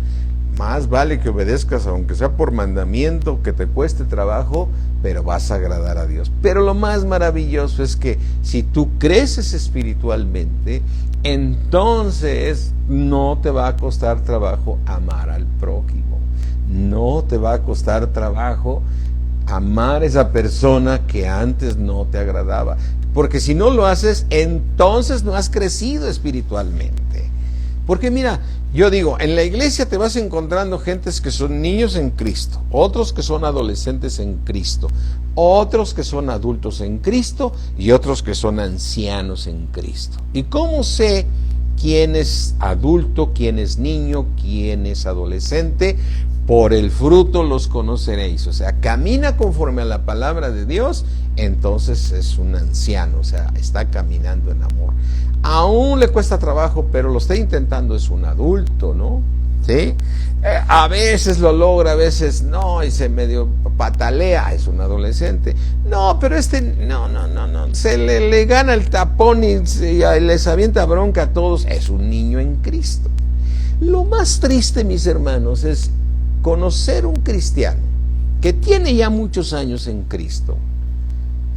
Más vale que obedezcas, aunque sea por mandamiento, que te cueste trabajo, pero vas a agradar a Dios. Pero lo más maravilloso es que si tú creces espiritualmente, entonces no te va a costar trabajo amar al prójimo, no te va a costar trabajo amar a esa persona que antes no te agradaba, porque si no lo haces, entonces no has crecido espiritualmente. Porque mira, yo digo, en la iglesia te vas encontrando gentes que son niños en Cristo, otros que son adolescentes en Cristo, otros que son adultos en Cristo y otros que son ancianos en Cristo. ¿Y cómo sé quién es adulto, quién es niño, quién es adolescente? Por el fruto los conoceréis. O sea, camina conforme a la palabra de Dios, entonces es un anciano, o sea, está caminando en amor. Aún le cuesta trabajo, pero lo está intentando, es un adulto, ¿no? ¿sí? A veces lo logra, a veces no, y se medio patalea, es un adolescente. No, pero no, se le gana el tapón y les avienta bronca a todos. Es un niño en Cristo. Lo más triste, mis hermanos, es conocer un cristiano que tiene ya muchos años en Cristo,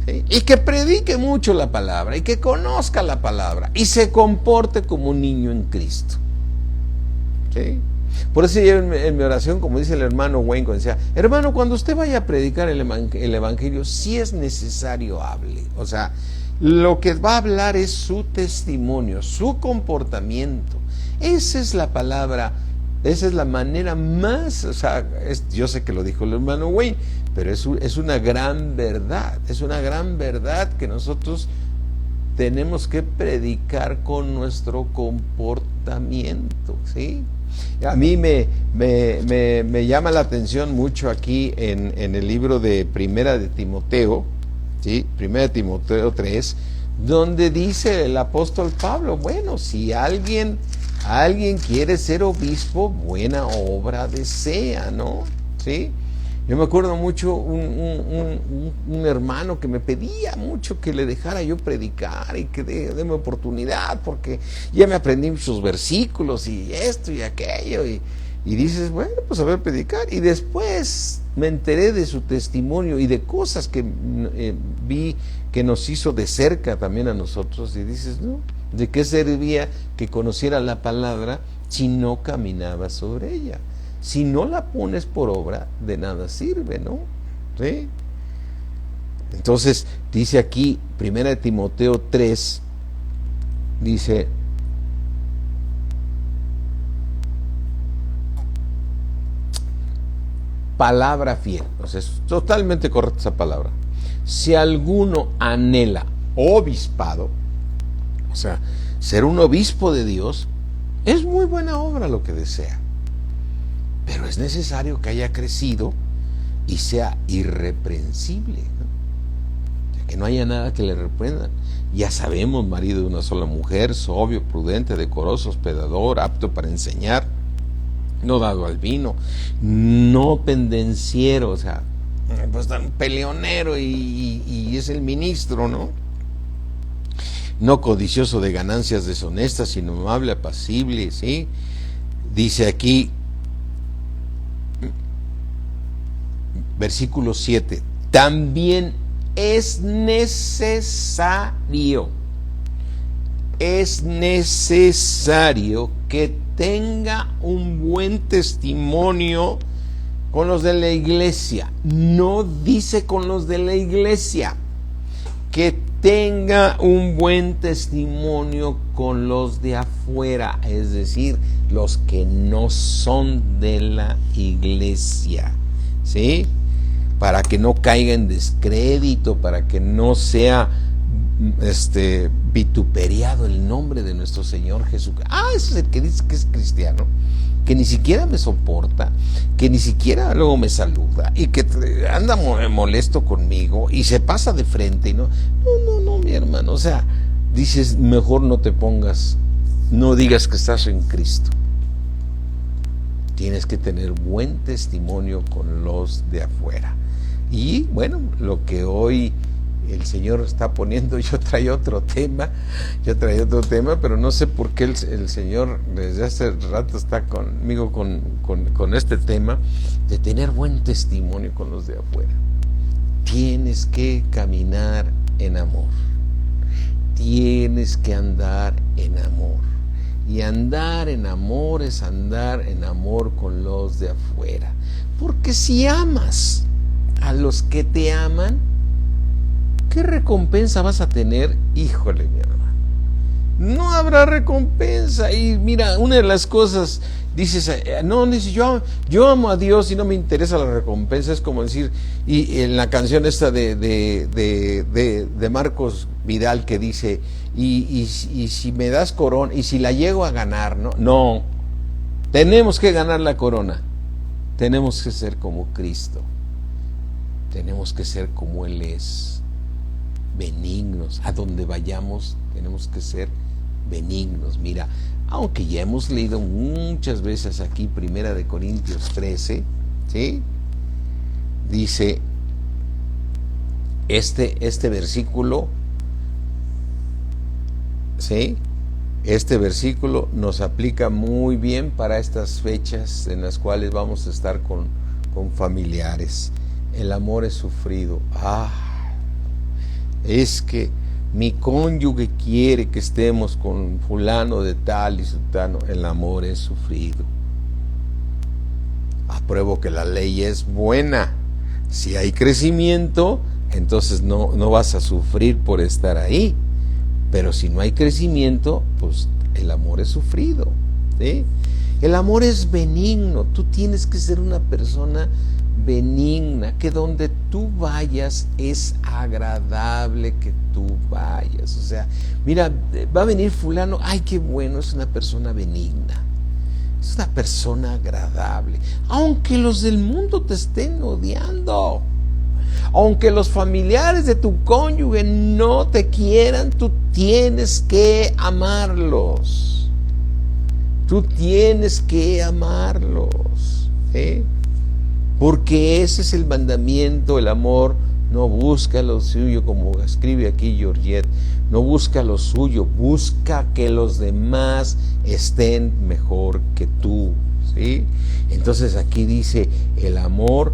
¿sí? Y que predique mucho la palabra, y que conozca la palabra, y se comporte como un niño en Cristo, ¿sí? Por eso yo en mi oración, como dice el hermano Wayne, decía, hermano, cuando usted vaya a predicar el evangelio, si es necesario hable. O sea, lo que va a hablar es su testimonio, su comportamiento. Esa es la palabra, esa es la manera más, o sea, yo sé que lo dijo el hermano Wayne, pero es una gran verdad, es una gran verdad que nosotros tenemos que predicar con nuestro comportamiento, ¿sí? A mí me llama la atención mucho aquí en el libro de Primera de Timoteo, ¿sí? Primera de Timoteo 3, donde dice el apóstol Pablo, bueno, si alguien quiere ser obispo, buena obra desea, ¿no? ¿Sí? Yo me acuerdo mucho un hermano que me pedía mucho que le dejara yo predicar y que déme oportunidad, porque ya me aprendí muchos versículos y esto y aquello, y dices, bueno, pues a ver, predicar. Y después me enteré de su testimonio y de cosas que vi que nos hizo de cerca también a nosotros, y dices, no, ¿de qué servía que conociera la palabra si no caminaba sobre ella? Si no la pones por obra, de nada sirve, ¿no? ¿Sí? Entonces, dice aquí, 1 Timoteo 3, dice, palabra fiel. O sea, es totalmente correcta esa palabra. Si alguno anhela obispado, o sea, ser un obispo de Dios, es muy buena obra lo que desea. Pero es necesario que haya crecido y sea irreprensible, ¿no? Que no haya nada que le reprendan. Ya sabemos, marido de una sola mujer, sobrio, prudente, decoroso, hospedador, apto para enseñar, no dado al vino, no pendenciero, o sea, pues tan peleonero y es el ministro, ¿no? No codicioso de ganancias deshonestas, sino amable, apacible, ¿sí? Dice aquí, versículo 7, también es necesario que tenga un buen testimonio con los de la iglesia. No dice con los de la iglesia, que tenga un buen testimonio con los de afuera, es decir, los que no son de la iglesia, ¿sí? Para que no caiga en descrédito, para que no sea vituperiado el nombre de nuestro Señor Jesucristo. Ese es el que dice que es cristiano, que ni siquiera me soporta, que ni siquiera luego me saluda y que anda molesto conmigo y se pasa de frente y no, mi hermano, o sea, dices, mejor no te pongas, no digas que estás en Cristo. Tienes que tener buen testimonio con los de afuera. Y bueno, lo que hoy el Señor está poniendo, yo traía otro tema, pero no sé por qué el Señor desde hace rato está conmigo con este tema de tener buen testimonio con los de afuera. Tienes que caminar en amor, tienes que andar en amor, y andar en amor es andar en amor con los de afuera, porque si amas a los que te aman, ¿qué recompensa vas a tener? Híjole, mi hermano, no habrá recompensa. Y mira, una de las cosas, dices, yo amo a Dios y no me interesa la recompensa. Es como decir, y en la canción esta de Marcos Vidal, que dice, y si me das corona, y si la llego a ganar, no, tenemos que ganar la corona, tenemos que ser como Cristo, tenemos que ser como Él es, benignos. A donde vayamos tenemos que ser benignos. Mira, aunque ya hemos leído muchas veces aquí 1 Corintios 13, ¿sí? Dice este versículo, ¿sí? Este versículo nos aplica muy bien para estas fechas en las cuales vamos a estar con familiares. El amor es sufrido. Es que mi cónyuge quiere que estemos con fulano de tal y sutano. El amor es sufrido. Apruebo que la ley es buena. Si hay crecimiento, entonces no vas a sufrir por estar ahí. Pero si no hay crecimiento, pues el amor es sufrido, ¿sí? El amor es benigno. Tú tienes que ser una persona benigna, que donde tú vayas es agradable que tú vayas. O sea, mira, va a venir fulano, ay, qué bueno, es una persona benigna, es una persona agradable, aunque los del mundo te estén odiando, aunque los familiares de tu cónyuge no te quieran, tú tienes que amarlos. Tú tienes que amarlos, ¿eh? Porque ese es el mandamiento. El amor no busca lo suyo, como escribe aquí Georgette, no busca lo suyo, busca que los demás estén mejor que tú, ¿sí? Entonces aquí dice, el amor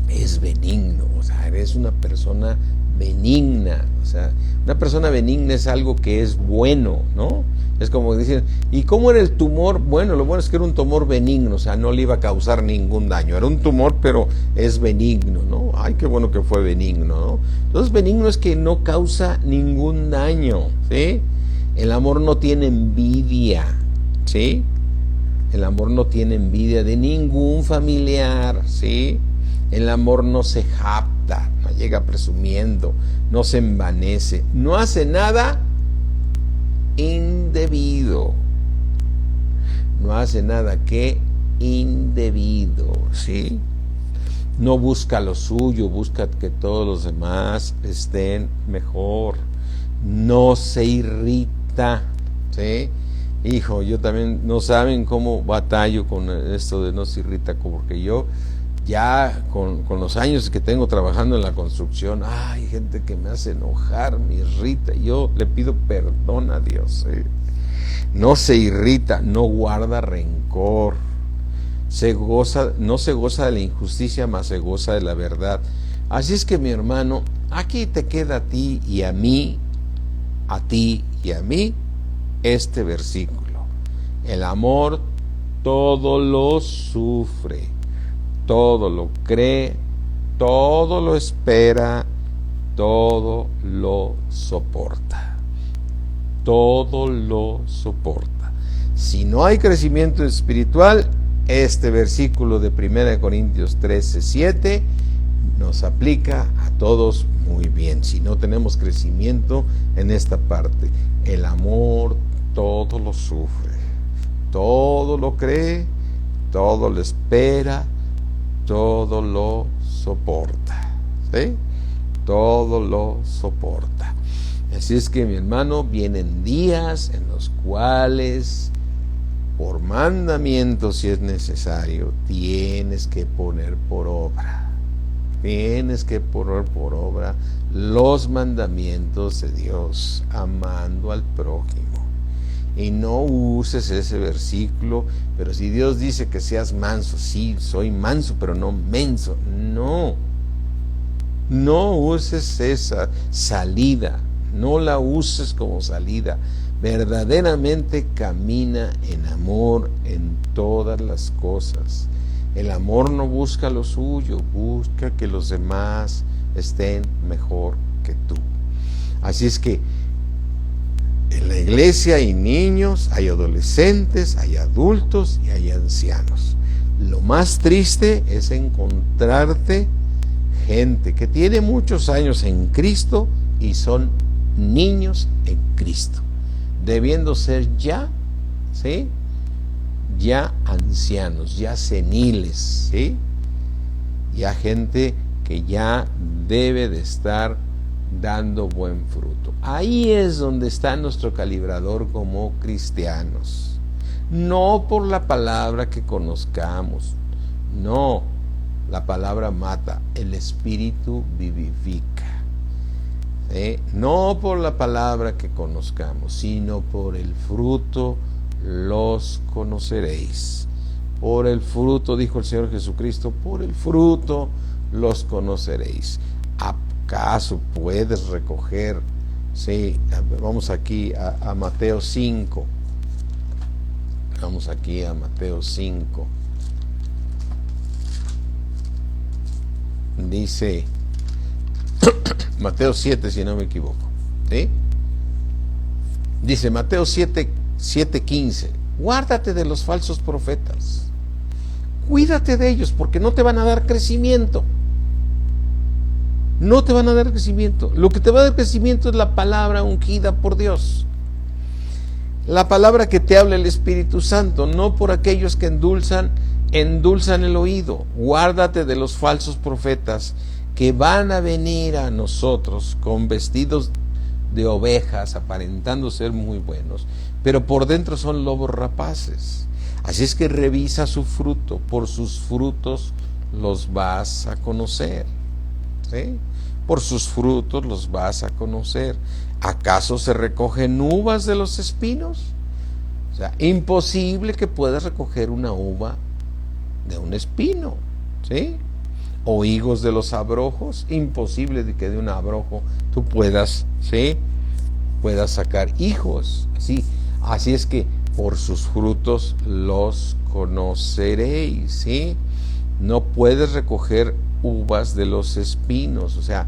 es benigno, o sea, eres una persona benigna. O sea, una persona benigna es algo que es bueno, ¿no? Es como dicen, ¿y cómo era el tumor? Bueno, lo bueno es que era un tumor benigno, o sea, no le iba a causar ningún daño. Era un tumor, pero es benigno, ¿no? Ay, qué bueno que fue benigno, ¿no? Entonces, benigno es que no causa ningún daño, ¿sí? El amor no tiene envidia, ¿sí? El amor no tiene envidia de ningún familiar, ¿sí? El amor no se jacta, no llega presumiendo, no se envanece, no hace nada indebido. No hace nada que indebido, ¿sí? No busca lo suyo, busca que todos los demás estén mejor. No se irrita, ¿sí? Hijo, yo también, no saben cómo batallo con esto de no se irrita, porque yo ya con los años que tengo trabajando en la construcción, hay gente que me hace enojar, me irrita. Yo le pido perdón a Dios, ¿eh? No se irrita, no guarda rencor, no se goza de la injusticia, mas se goza de la verdad. Así es que, mi hermano, aquí te queda a ti y a mí, este versículo. El amor todo lo sufre, todo lo cree, todo lo espera, todo lo soporta. Todo lo soporta. Si no hay crecimiento espiritual, este versículo de 1 Corintios 13:7 nos aplica a todos muy bien. Si no tenemos crecimiento en esta parte, el amor todo lo sufre, todo lo cree, todo lo espera, todo lo soporta, ¿sí? Todo lo soporta. Así es que, mi hermano, vienen días en los cuales, por mandamiento, si es necesario, tienes que poner por obra. Tienes que poner por obra los mandamientos de Dios, amando al prójimo. Y no uses ese versículo, pero si Dios dice que seas manso, sí, soy manso, pero no menso. No uses esa salida, no la uses como salida. Verdaderamente camina en amor en todas las cosas. El amor no busca lo suyo, busca que los demás estén mejor que tú. Así es que en la iglesia hay niños, hay adolescentes, hay adultos y hay ancianos. Lo más triste es encontrarte gente que tiene muchos años en Cristo y son niños en Cristo, debiendo ser ya, ¿sí?, ya ancianos, ya seniles, ¿sí?, ya gente que ya debe de estar dando buen fruto. Ahí es donde está nuestro calibrador como cristianos. No por la palabra que conozcamos. No, la palabra mata, el Espíritu vivifica. No por la palabra que conozcamos, sino por el fruto los conoceréis. Por el fruto, dijo el Señor Jesucristo, por el fruto los conoceréis. ¿Acaso puedes recoger? Sí, vamos aquí a Mateo 5. Vamos aquí a Mateo 5. Dice Mateo 7, si no me equivoco. ¿Sí? Dice Mateo 7:15. Guárdate de los falsos profetas. Cuídate de ellos porque no te van a dar crecimiento. No te van a dar crecimiento. Lo que te va a dar crecimiento es la palabra ungida por Dios. La palabra que te habla el Espíritu Santo, no por aquellos que endulzan el oído. Guárdate de los falsos profetas que van a venir a nosotros con vestidos de ovejas, aparentando ser muy buenos, pero por dentro son lobos rapaces. Así es que revisa su fruto, por sus frutos los vas a conocer. ¿Sí? Por sus frutos los vas a conocer. ¿Acaso se recogen uvas de los espinos? O sea, imposible que puedas recoger una uva de un espino, ¿sí? O higos de los abrojos, imposible de que de un abrojo tú puedas, ¿sí? Puedas sacar hijos, ¿sí? Así es que por sus frutos los conoceréis, ¿sí? No puedes recoger uvas de los espinos. O sea,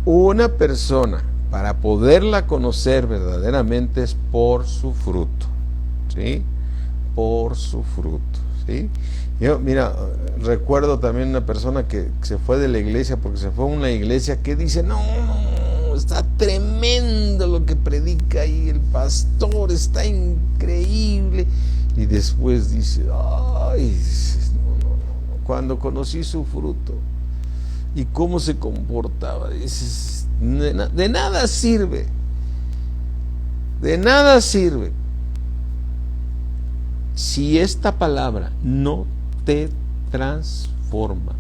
una persona para poderla conocer verdaderamente es por su fruto, ¿sí? Por su fruto, ¿sí? Yo, mira, recuerdo también una persona que se fue de la iglesia porque se fue a una iglesia que dice, no, está tremendo lo que predica ahí el pastor, está increíble. Y después dice, ay, no, cuando conocí su fruto y cómo se comportaba, dices, de nada sirve, de nada sirve si esta palabra no te transforma.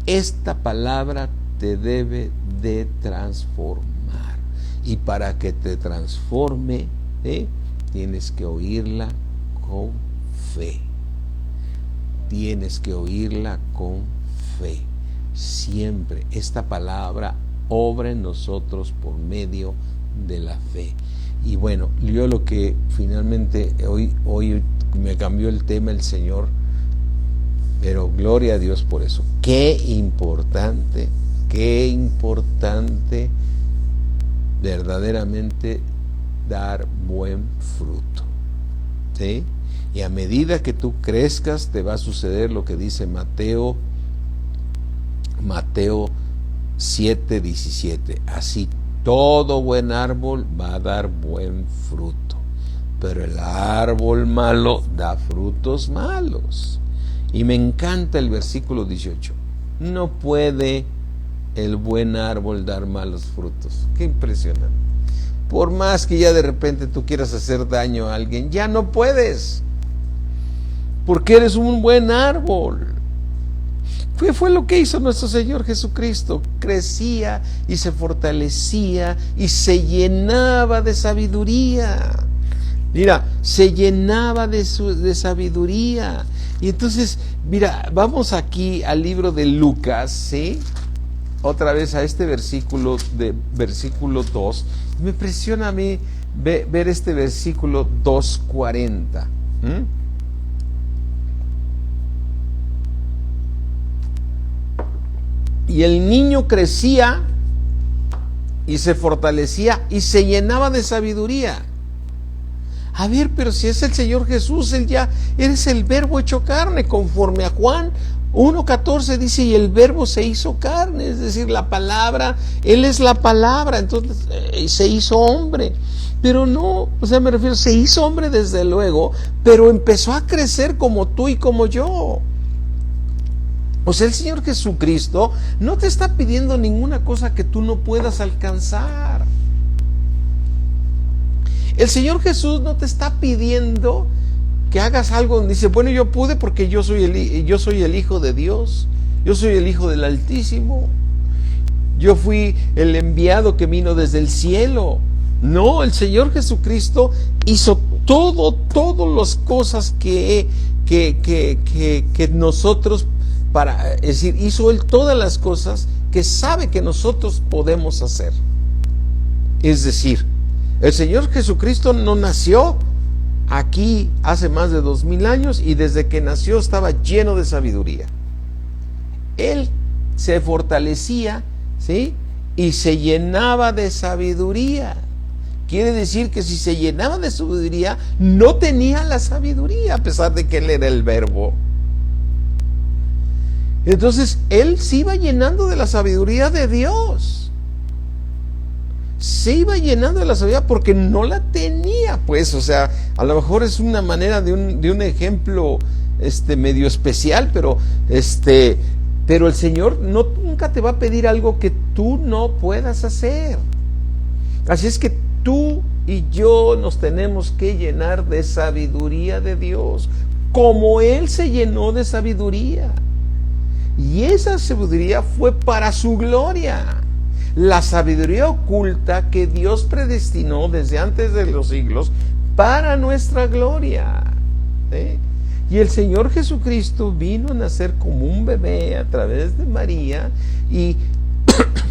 Esta palabra te debe de transformar, y para que te transforme, tienes que oírla con fe. Tienes que oírla con fe. Siempre esta palabra obra en nosotros por medio de la fe. Y bueno, yo lo que finalmente hoy me cambió el tema el Señor, pero gloria a Dios por eso. Qué importante verdaderamente dar buen fruto, ¿sí? Y a medida que tú crezcas te va a suceder lo que dice Mateo 7:17. Así todo buen árbol va a dar buen fruto, pero el árbol malo da frutos malos. Y me encanta el versículo 18. No puede el buen árbol dar malos frutos. Qué impresionante. Por más que ya de repente tú quieras hacer daño a alguien, ya no puedes, porque eres un buen árbol. Fue lo que hizo nuestro Señor Jesucristo. Crecía y se fortalecía y se llenaba de sabiduría. Mira, se llenaba de sabiduría. Y entonces, mira, vamos aquí al libro de Lucas, ¿sí? Otra vez a este versículo 2. Me impresiona a mí ver este versículo 2:40. Y el niño crecía y se fortalecía y se llenaba de sabiduría. A ver, pero si es el Señor Jesús, Él ya eres el verbo hecho carne, conforme a Juan 1:14 dice, y el verbo se hizo carne, es decir, la palabra, Él es la palabra, entonces se hizo hombre. Pero no, o sea, me refiero, se hizo hombre desde luego, pero empezó a crecer como tú y como yo. O sea, el Señor Jesucristo no te está pidiendo ninguna cosa que tú no puedas alcanzar. El Señor Jesús no te está pidiendo que hagas algo donde dice, bueno, yo pude porque yo soy el Hijo de Dios, yo soy el Hijo del Altísimo, yo fui el enviado que vino desde el cielo. No, el Señor Jesucristo hizo todas las cosas que nosotros, es decir, hizo Él todas las cosas que sabe que nosotros podemos hacer. Es decir, el Señor Jesucristo no nació aquí hace más de 2000 años y desde que nació estaba lleno de sabiduría. Él se fortalecía, ¿sí? Y se llenaba de sabiduría. Quiere decir que si se llenaba de sabiduría, no tenía la sabiduría, a pesar de que Él era el Verbo. Entonces, Él se iba llenando de la sabiduría de Dios. Se iba llenando de la sabiduría porque no la tenía, pues. O sea, a lo mejor es una manera de un ejemplo medio especial, pero el Señor nunca te va a pedir algo que tú no puedas hacer. Así es que tú y yo nos tenemos que llenar de sabiduría de Dios, como Él se llenó de sabiduría. Y esa sabiduría fue para su gloria. La sabiduría oculta que Dios predestinó desde antes de los siglos para nuestra gloria. ¿Sí? Y el Señor Jesucristo vino a nacer como un bebé a través de María y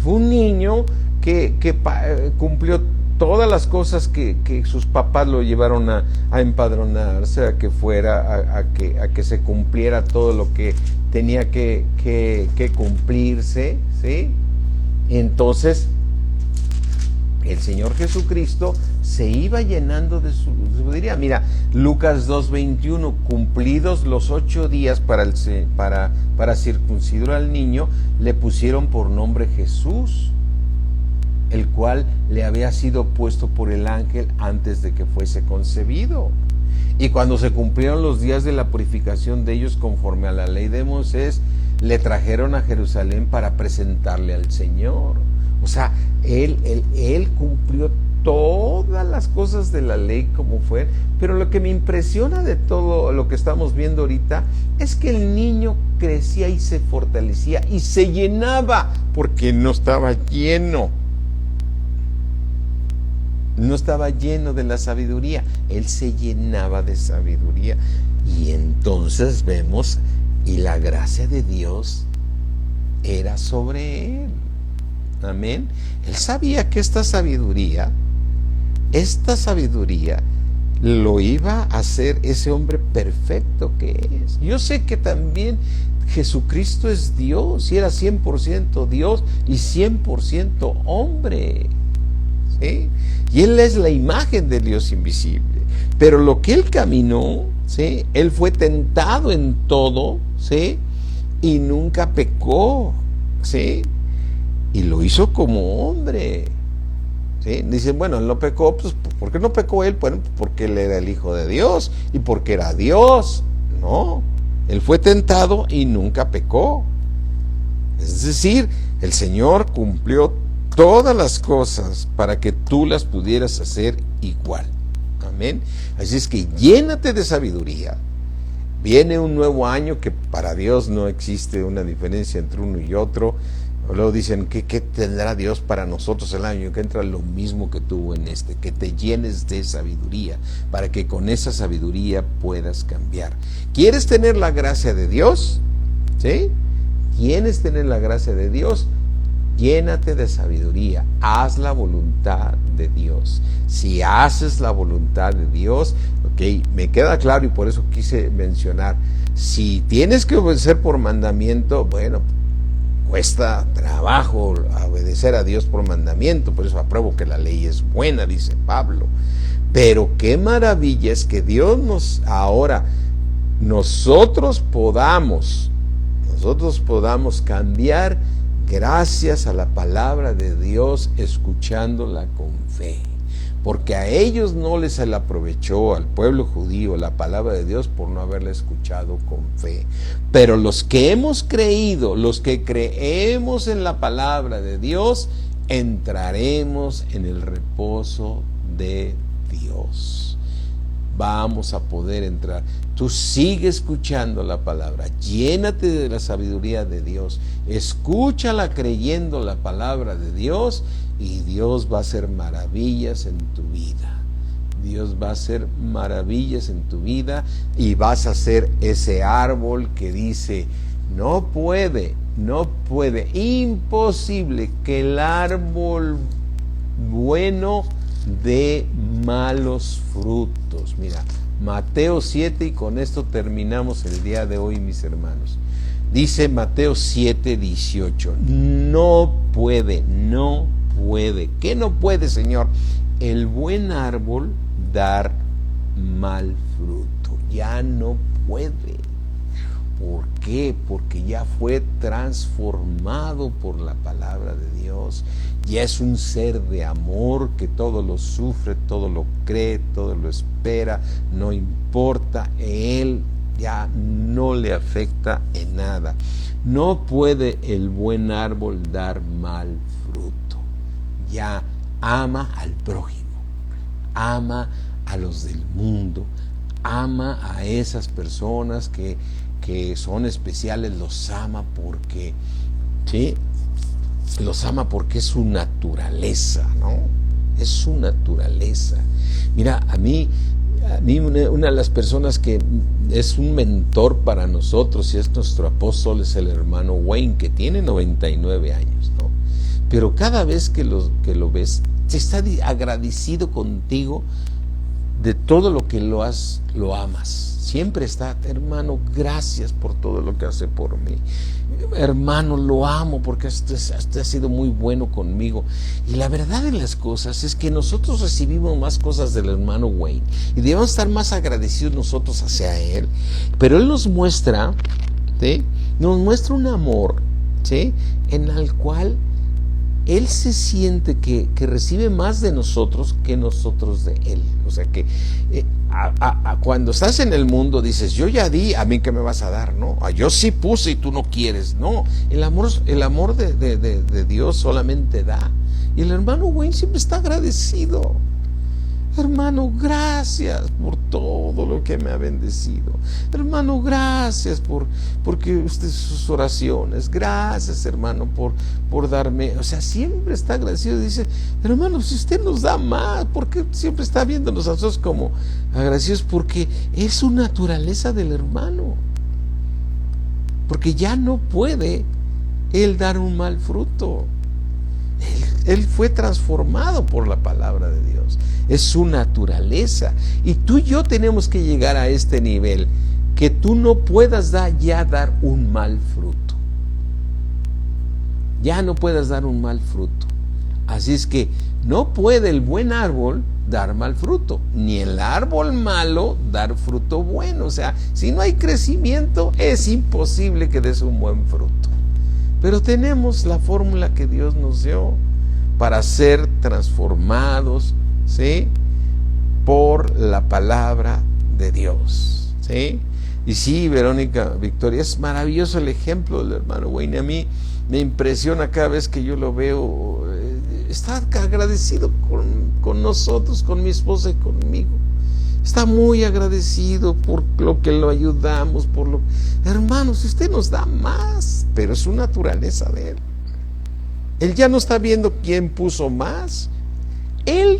fue un niño que cumplió todas las cosas que sus papás lo llevaron a empadronarse, a que fuera, a que se cumpliera todo lo que tenía que cumplirse, ¿sí? Entonces, el Señor Jesucristo se iba llenando de su sabiduría. Mira, Lucas 2:21, cumplidos los 8 días para circuncidar al niño, le pusieron por nombre Jesús, el cual le había sido puesto por el ángel antes de que fuese concebido. Y cuando se cumplieron los días de la purificación de ellos conforme a la ley de Moisés, le trajeron a Jerusalén para presentarle al Señor. O sea, él cumplió todas las cosas de la ley como fue, pero lo que me impresiona de todo lo que estamos viendo ahorita es que el niño crecía y se fortalecía y se llenaba porque no estaba lleno. No estaba lleno de la sabiduría, él se llenaba de sabiduría. Y entonces vemos, y la gracia de Dios era sobre él. Amén. Él sabía que esta sabiduría lo iba a hacer ese hombre perfecto que es. Yo sé que también Jesucristo es Dios, y era 100% Dios y 100% hombre. ¿Sí? Y Él es la imagen del Dios invisible. Pero lo que Él caminó, ¿sí? Él fue tentado en todo, ¿sí? Y nunca pecó, ¿sí? Y lo hizo como hombre, ¿sí? Dicen, bueno, Él no pecó, pues ¿por qué no pecó Él? Bueno, porque Él era el Hijo de Dios y porque era Dios. No, Él fue tentado y nunca pecó. Es decir, el Señor cumplió todas las cosas para que tú las pudieras hacer igual. Amén. Así es que llénate de sabiduría. Viene un nuevo año que para Dios no existe una diferencia entre uno y otro. Luego dicen, ¿qué tendrá Dios para nosotros el año que entra? Lo mismo que tuvo en este, que te llenes de sabiduría, para que con esa sabiduría puedas cambiar. ¿Quieres tener la gracia de Dios? ¿Sí? ¿Quieres tener la gracia de Dios? Llénate de sabiduría, haz la voluntad de Dios. Si haces la voluntad de Dios, ok, me queda claro y por eso quise mencionar, si tienes que obedecer por mandamiento, bueno, cuesta trabajo obedecer a Dios por mandamiento, por eso apruebo que la ley es buena, dice Pablo. Pero qué maravilla es que Dios nosotros podamos cambiar gracias a la palabra de Dios, escuchándola con fe. porque a ellos no les se le aprovechó, al pueblo judío, la palabra de Dios por no haberla escuchado con fe. Pero los que hemos creído, los que creemos en la palabra de Dios, entraremos en el reposo de Dios. Vamos a poder entrar. Tú sigue escuchando la palabra, llénate de la sabiduría de Dios, escúchala creyendo la palabra de Dios, y Dios va a hacer maravillas en tu vida. Dios va a hacer maravillas en tu vida, y vas a ser ese árbol que dice: no puede, imposible que el árbol bueno dé malos frutos. Mira, Mateo 7, y con esto terminamos el día de hoy, mis hermanos. Dice Mateo 7, 18, no puede. ¿Qué no puede, Señor? El buen árbol dar mal fruto. Ya no puede. ¿Por qué? Porque ya fue transformado por la palabra de Dios. Ya es un ser de amor que todo lo sufre, todo lo cree, todo lo espera, no importa, Él ya no le afecta en nada. No puede el buen árbol dar mal fruto. Ya ama al prójimo, ama a los del mundo, ama a esas personas que son especiales, los ama porque, ¿sí? Los ama porque es su naturaleza, ¿no? Es su naturaleza. Mira, a mí una de las personas que es un mentor para nosotros y es nuestro apóstol es el hermano Wayne, que tiene 99 años, ¿no? Pero cada vez que lo ves, se está agradecido contigo de todo lo que lo amas. Siempre está: hermano, gracias por todo lo que hace por mí. Hermano, lo amo porque usted ha sido muy bueno conmigo. Y la verdad de las cosas es que nosotros recibimos más cosas del hermano Wayne y debemos estar más agradecidos nosotros hacia él. Pero él nos muestra, ¿sí? Nos muestra un amor, ¿sí? En el cual él se siente que recibe más de nosotros que nosotros de él. O sea que cuando estás en el mundo dices: yo ya di, ¿a mí qué me vas a dar? No, yo sí puse y tú no quieres. No, el amor de Dios solamente da. Y el hermano Wayne siempre está agradecido. Hermano, gracias por todo lo que me ha bendecido. Hermano, gracias porque usted, sus oraciones. Gracias, hermano, por darme. O sea, siempre está agradecido. Dice: hermano, si usted nos da más, ¿por qué siempre está viéndonos a nosotros como agradecidos? Porque es su naturaleza del hermano. Porque ya no puede él dar un mal fruto. Él fue transformado por la palabra de Dios. Es su naturaleza. Y tú y yo tenemos que llegar a este nivel, que tú no puedas dar un mal fruto. Ya no puedas dar un mal fruto. Así es que no puede el buen árbol dar mal fruto, ni el árbol malo dar fruto bueno. O sea, si no hay crecimiento, es imposible que des un buen fruto. Pero tenemos la fórmula que Dios nos dio para ser transformados, ¿sí?, por la palabra de Dios, ¿sí? Y sí, Verónica, Victoria, es maravilloso el ejemplo del hermano Wayne. A mí me impresiona cada vez que yo lo veo. Está agradecido con nosotros, con mi esposa y conmigo. Está muy agradecido por lo que lo ayudamos, Hermanos, si usted nos da más, pero es su naturaleza de él. Él ya no está viendo quién puso más. Él,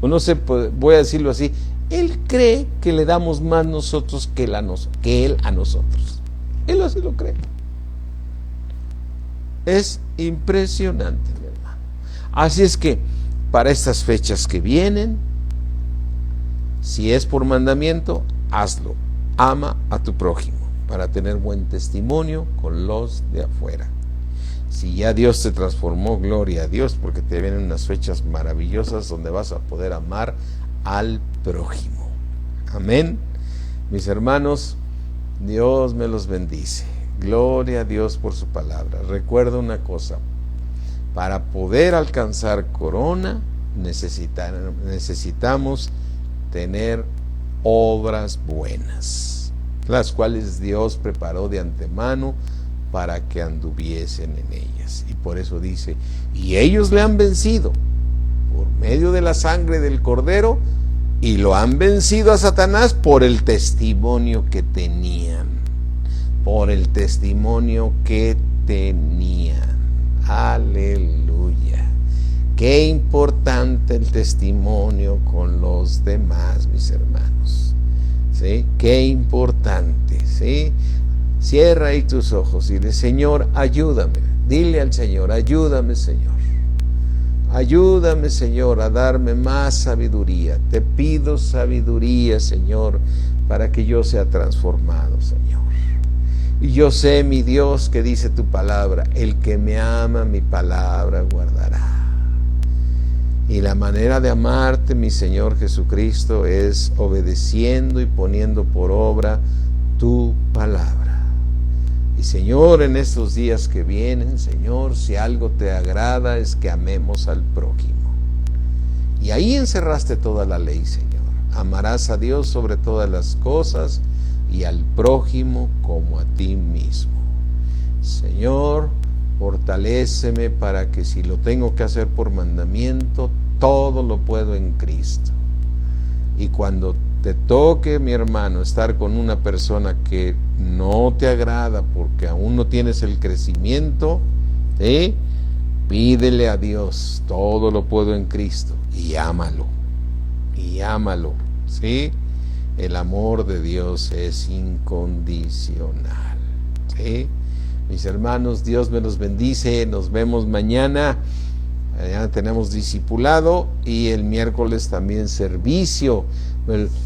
o no sé, voy a decirlo así, él cree que le damos más nosotros que él a nosotros. Él así lo cree. Es impresionante, mi hermano. Así es que, para estas fechas que vienen, si es por mandamiento, hazlo. Ama a tu prójimo para tener buen testimonio con los de afuera. Si ya Dios te transformó, gloria a Dios, porque te vienen unas fechas maravillosas donde vas a poder amar al prójimo. Amén. Mis hermanos, Dios me los bendice. Gloria a Dios por su palabra. Recuerda una cosa: para poder alcanzar corona, necesitamos tener obras buenas, las cuales Dios preparó de antemano para que anduviesen en ellas. Y por eso dice, y ellos le han vencido por medio de la sangre del Cordero, y lo han vencido a Satanás por el testimonio que tenían. Por el testimonio que tenían. Aleluya. Qué importante el testimonio con los demás, mis hermanos. ¿Sí? Qué importante, ¿sí? Cierra ahí tus ojos y dile, Señor, ayúdame. Dile al Señor, ayúdame, Señor. Ayúdame, Señor, a darme más sabiduría. Te pido sabiduría, Señor, para que yo sea transformado, Señor. Y yo sé, mi Dios, que dice tu palabra, el que me ama, mi palabra guardará. Y la manera de amarte, mi Señor Jesucristo, es obedeciendo y poniendo por obra tu palabra. Y Señor, en estos días que vienen, Señor, si algo te agrada es que amemos al prójimo. Y ahí encerraste toda la ley, Señor. Amarás a Dios sobre todas las cosas y al prójimo como a ti mismo. Señor, fortaléceme para que si lo tengo que hacer por mandamiento, todo lo puedo en Cristo. Y cuando te toque, mi hermano, estar con una persona que no te agrada porque aún no tienes el crecimiento, pídele a Dios, todo lo puedo en Cristo, y ámalo, ¿sí? El amor de Dios es incondicional, ¿sí? Mis hermanos, Dios me los bendice, nos vemos mañana. Mañana tenemos discipulado y el miércoles también servicio.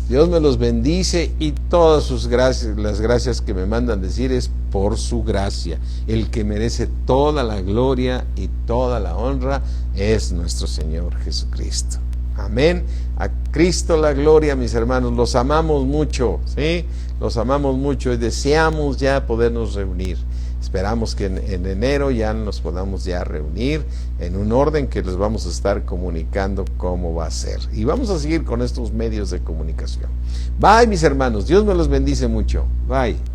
Dios me los bendice y todas sus gracias, las gracias que me mandan decir es por su gracia. El que merece toda la gloria y toda la honra es nuestro Señor Jesucristo. Amén. A Cristo la gloria, mis hermanos. Los amamos mucho, ¿sí? Los amamos mucho y deseamos ya podernos reunir. Esperamos que en enero ya nos podamos ya reunir en un orden que les vamos a estar comunicando cómo va a ser. Y vamos a seguir con estos medios de comunicación. Bye, mis hermanos. Dios me los bendice mucho. Bye.